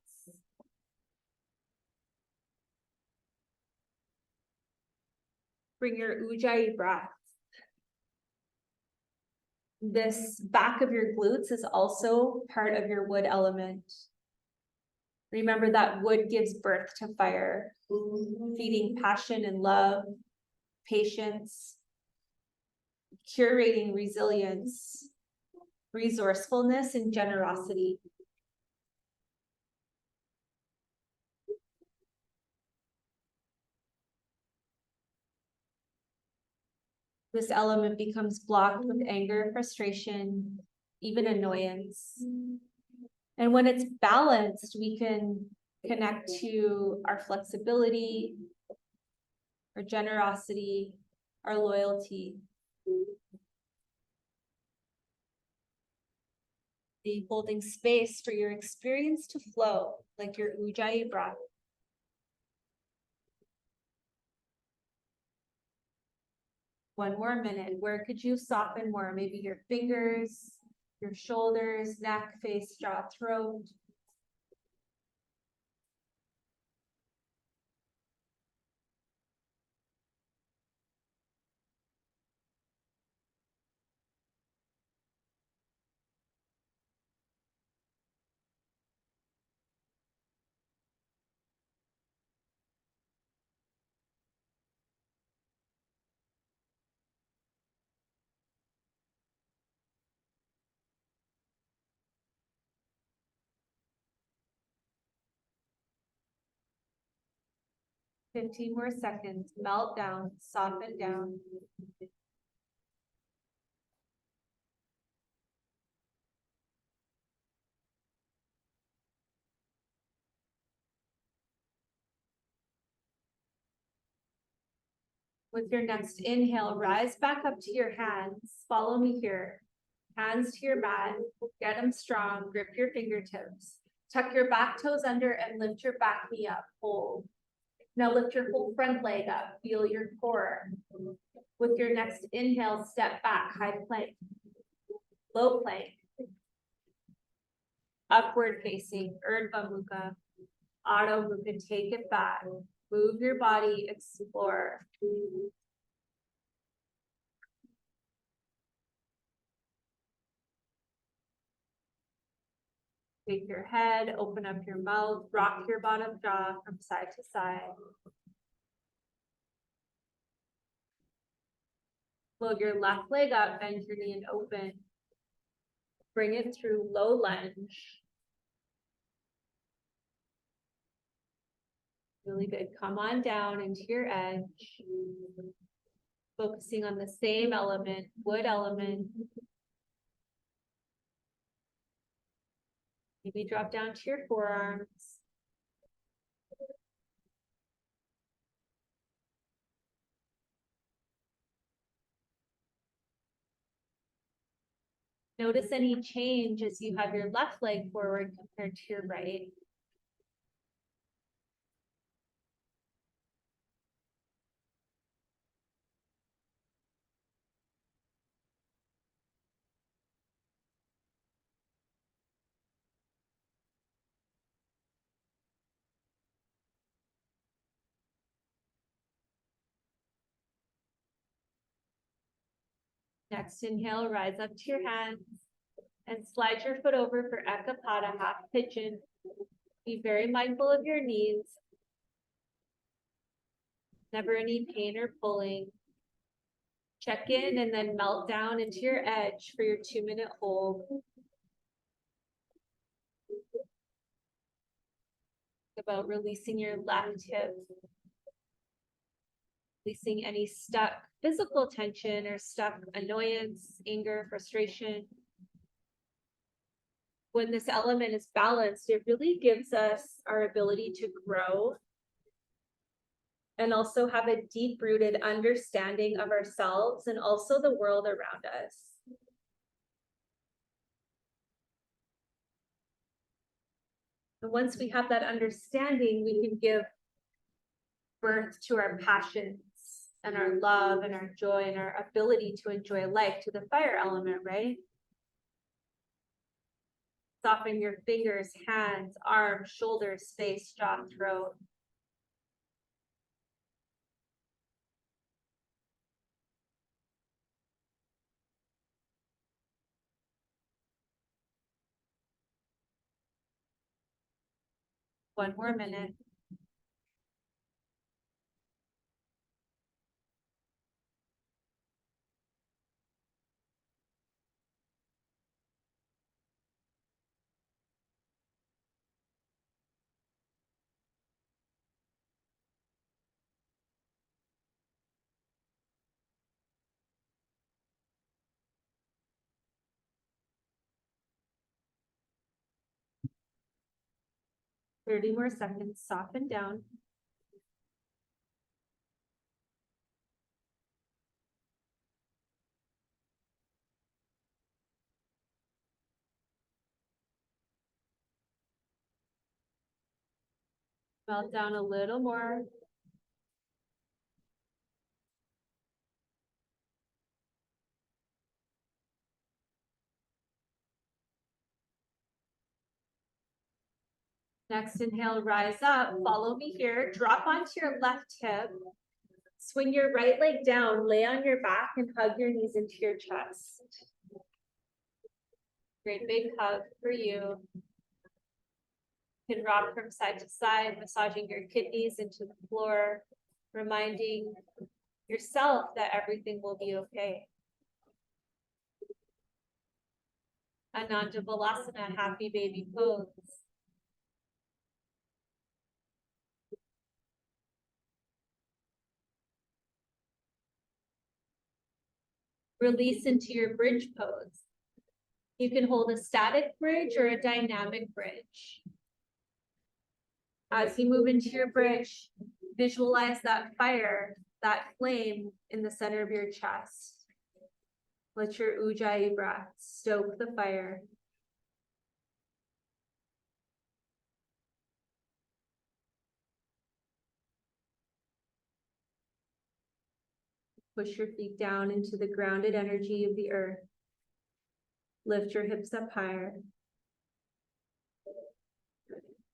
Bring your ujjayi breath. This back of your glutes is also part of your wood element. Remember that wood gives birth to fire, feeding passion and love, patience. curating resilience, resourcefulness, and generosity. This element becomes blocked with anger, frustration, even annoyance. And when it's balanced, we can connect to our flexibility, our generosity, our loyalty. Be holding space for your experience to flow, like your Ujjayi breath. One more minute. Where could you soften more? Maybe your fingers, your shoulders, neck, face, jaw, throat. Fifteen more seconds. Melt down, soften down. With your next inhale, rise back up to your hands. Follow me here. Hands to your mat. Get them strong. Grip your fingertips. Tuck your back toes under and lift your back knee up. Hold. Now lift your whole front leg up. Feel your core. With your next inhale, step back. High plank. Low plank. Upward facing. Urdhva Mukha. Adho Mukha. Take it back. Move your body. Explore. Take your head, open up your mouth, rock your bottom jaw from side to side. Float your left leg up, bend your knee and open. Bring it through low lunge. Really good. Come on down into your edge. Focusing on the same element, wood element. Maybe drop down to your forearms. Notice any change as you have your left leg forward compared to your right. Next inhale, rise up to your hands and slide your foot over for Ekapada, half pigeon. Be very mindful of your knees. Never any pain or pulling. Check in and then melt down into your edge for your 2-minute hold. About releasing your left hip. Releasing any stuck physical tension or stuck annoyance, anger, frustration. When this element is balanced, it really gives us our ability to grow and also have a deep-rooted understanding of ourselves and also the world around us. And once we have that understanding, we can give birth to our passions and our love and our joy and our ability to enjoy life, to the fire element, right? Soften your fingers, hands, arms, shoulders, face, jaw, throat. One more minute. 30 more seconds, soften down. Melt down a little more. Next inhale, rise up, follow me here, drop onto your left hip, swing your right leg down, lay on your back and hug your knees into your chest. Great big hug for you. You can rock from side to side, massaging your kidneys into the floor, reminding yourself that everything will be okay. Ananda Balasana, happy baby pose. Release into your bridge pose. You can hold a static bridge or a dynamic bridge. As you move into your bridge, visualize that fire, that flame in the center of your chest. Let your Ujjayi breath stoke the fire. Push your feet down into the grounded energy of the earth. Lift your hips up higher.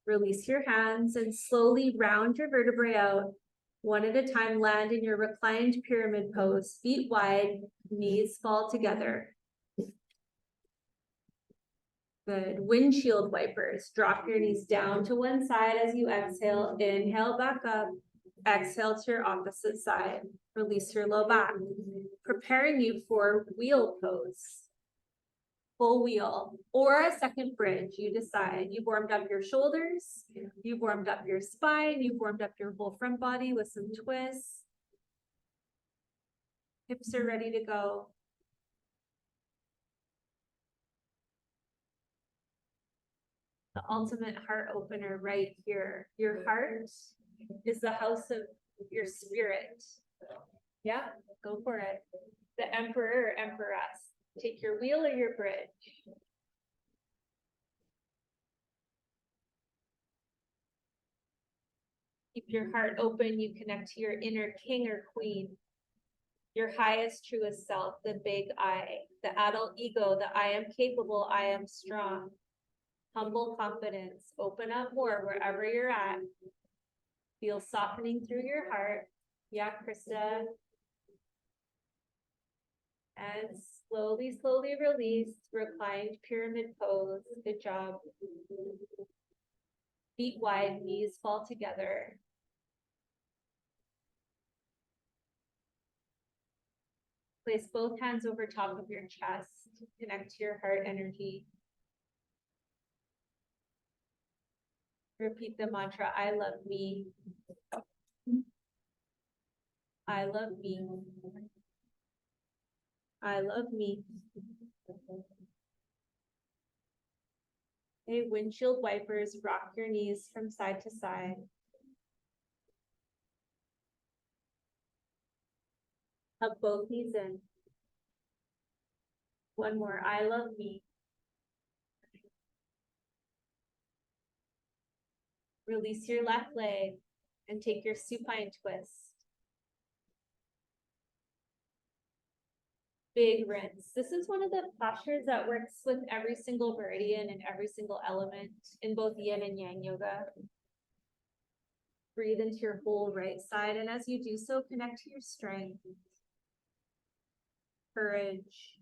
Release your hands and slowly round your vertebrae out. One at a time, land in your reclined pyramid pose, feet wide, knees fall together. Good. Windshield wipers. Drop your knees down to one side as you exhale. Inhale back up. Exhale to your opposite side. Release your low back. Preparing you for wheel pose. Full wheel or a second bridge, you decide. You've warmed up your shoulders, you've warmed up your spine, you've warmed up your whole front body with some twists. Hips are ready to go. The ultimate heart opener right here. Your heart is the house of your spirit. Yeah, go for it. The emperor, empress. Take your wheel or your bridge. Keep your heart open. You connect to your inner king or queen, your highest, truest self, the big I, the adult ego, the I am capable, I am strong. Humble confidence. Open up more wherever you're at. Feel softening through your heart. Yeah, Krista. And slowly, slowly release. Reclined pyramid pose. Good job. Feet wide, knees fall together. Place both hands over top of your chest. Connect to your heart energy. Repeat the mantra, I love me. I love me. I love me. Okay, windshield wipers, rock your knees from side to side. Hug both knees in. One more, I love me. Release your left leg and take your supine twist. Big rinse. This is one of the postures that works with every single meridian and every single element in both yin and yang yoga. Breathe into your whole right side, and as you do so, connect to your strength, courage,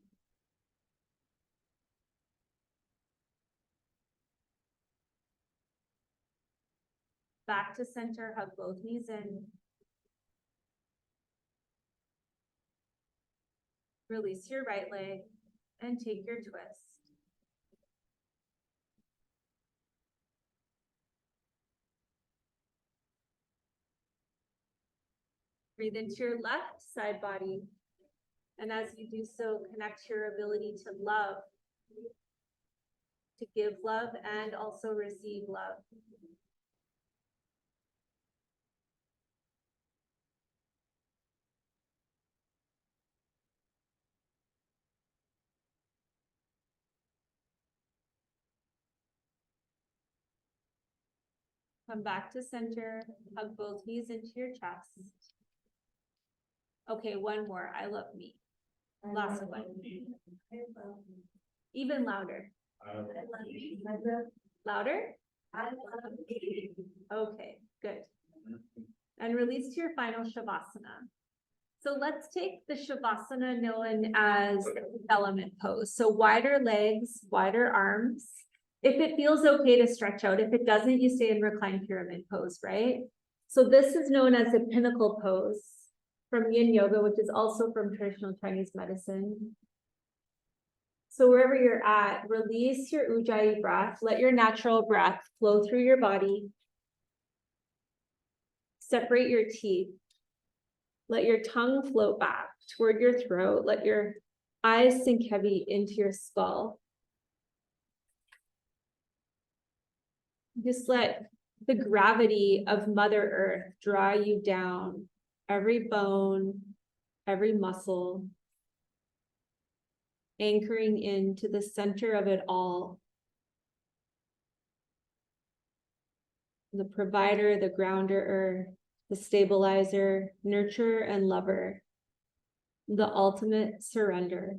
back to center, hug both knees in. Release your right leg and take your twist. Breathe into your left side body. And as you do so, connect your ability to love, to give love and also receive love. Come back to center, hug both knees into your chest. Okay, one more. I love me. Last one. Even louder. Louder? Okay, good. And release to your final Shavasana. So let's take the Shavasana known as element pose. So wider legs, wider arms. If it feels okay to stretch out, if it doesn't, you stay in reclined pyramid pose, right? So this is known as a pinnacle pose from Yin Yoga, which is also from traditional Chinese medicine. So wherever you're at, release your Ujjayi breath. Let your natural breath flow through your body. Separate your teeth. Let your tongue float back toward your throat. Let your eyes sink heavy into your skull. Just let the gravity of Mother Earth draw you down, every bone, every muscle, anchoring into the center of it all. The provider, the grounder earth, the stabilizer, nurturer, and lover, the ultimate surrender.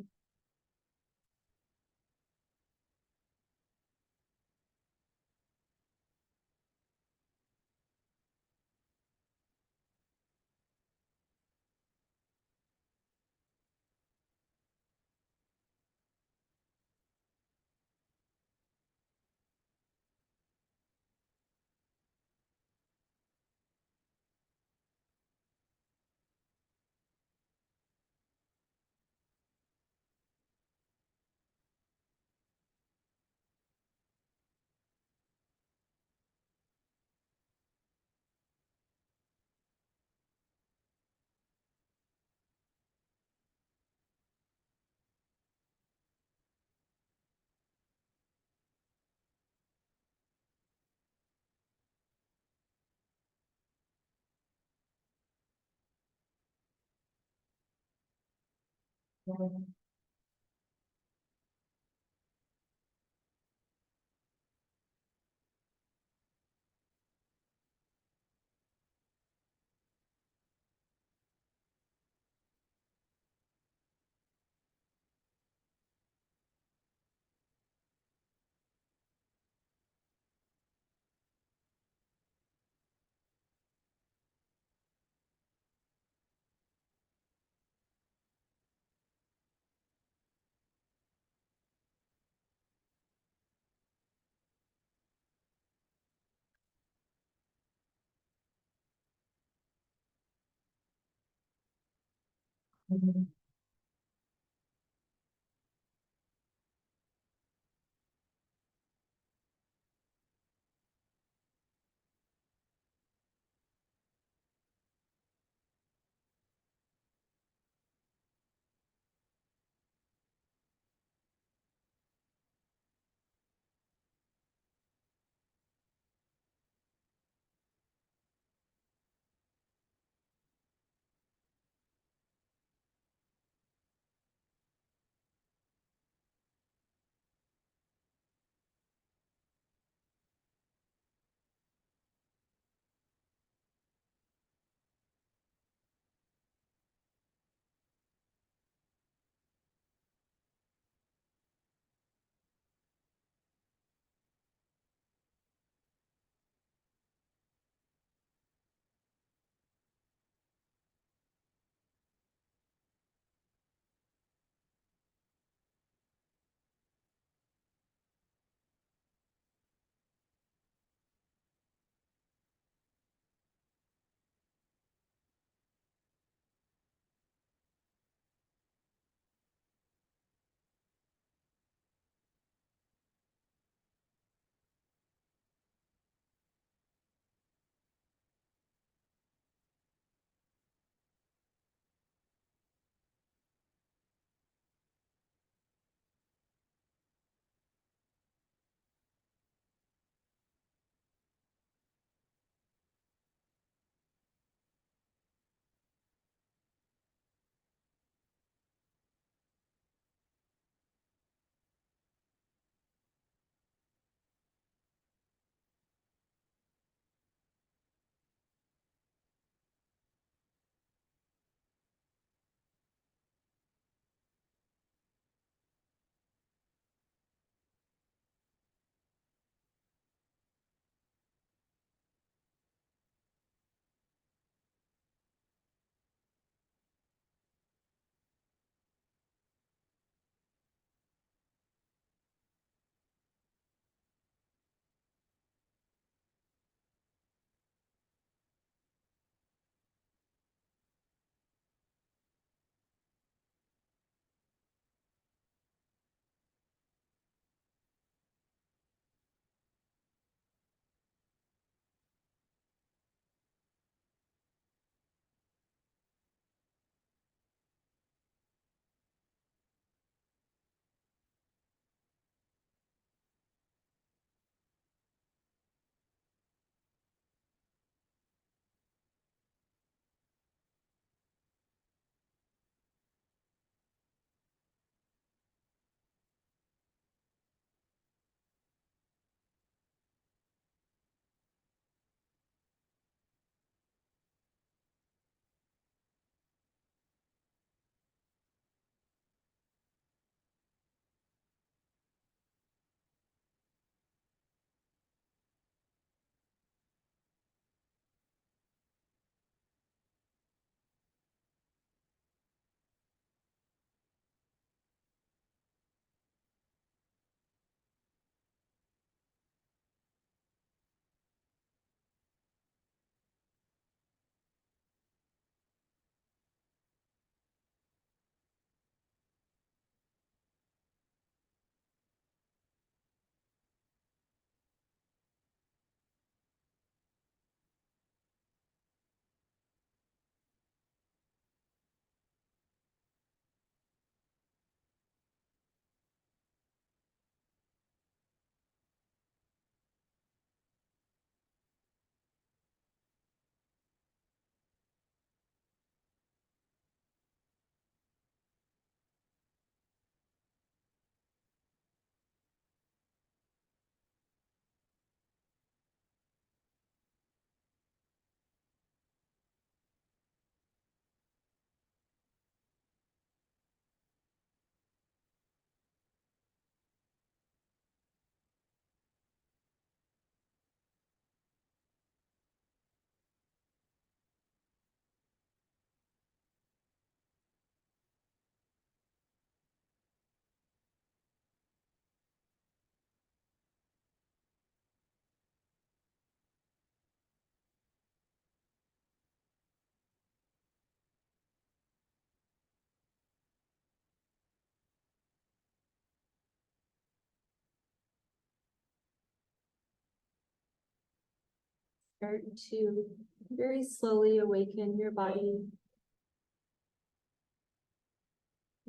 Start to very slowly awaken your body.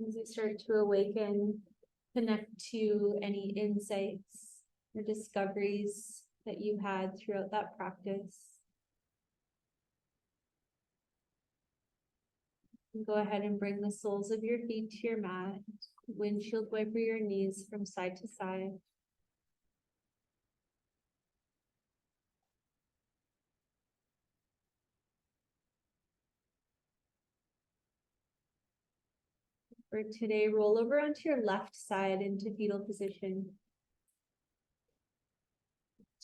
As you start to awaken, connect to any insights or discoveries that you had throughout that practice. And go ahead and bring the soles of your feet to your mat. Windshield wiper your knees from side to side. For today, roll over onto your left side into fetal position.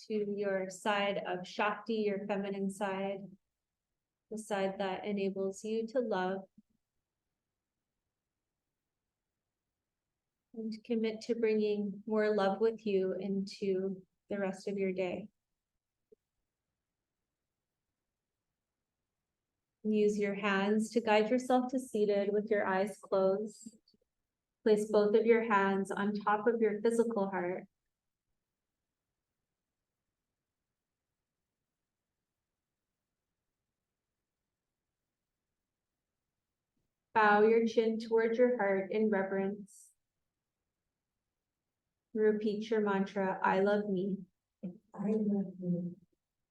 To your side of Shakti, your feminine side, the side that enables you to love. And commit to bringing more love with you into the rest of your day. Use your hands to guide yourself to seated with your eyes closed. Place both of your hands on top of your physical heart. Bow your chin towards your heart in reverence. Repeat your mantra, I love me. I love you.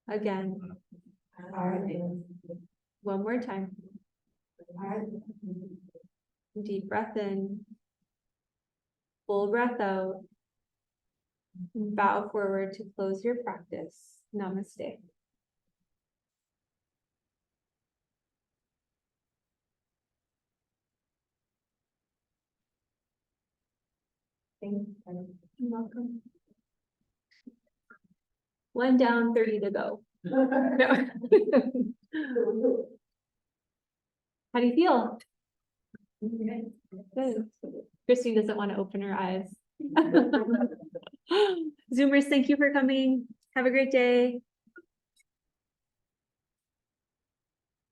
Again. I love you. One more time. I love you. Deep breath in. Full breath out. Bow forward to close your practice. Namaste. Thank you. You're welcome. One down, 30 to go. No. How do you feel? Good. Christine doesn't want to open her eyes. Zoomers, thank you for coming. Have a great day.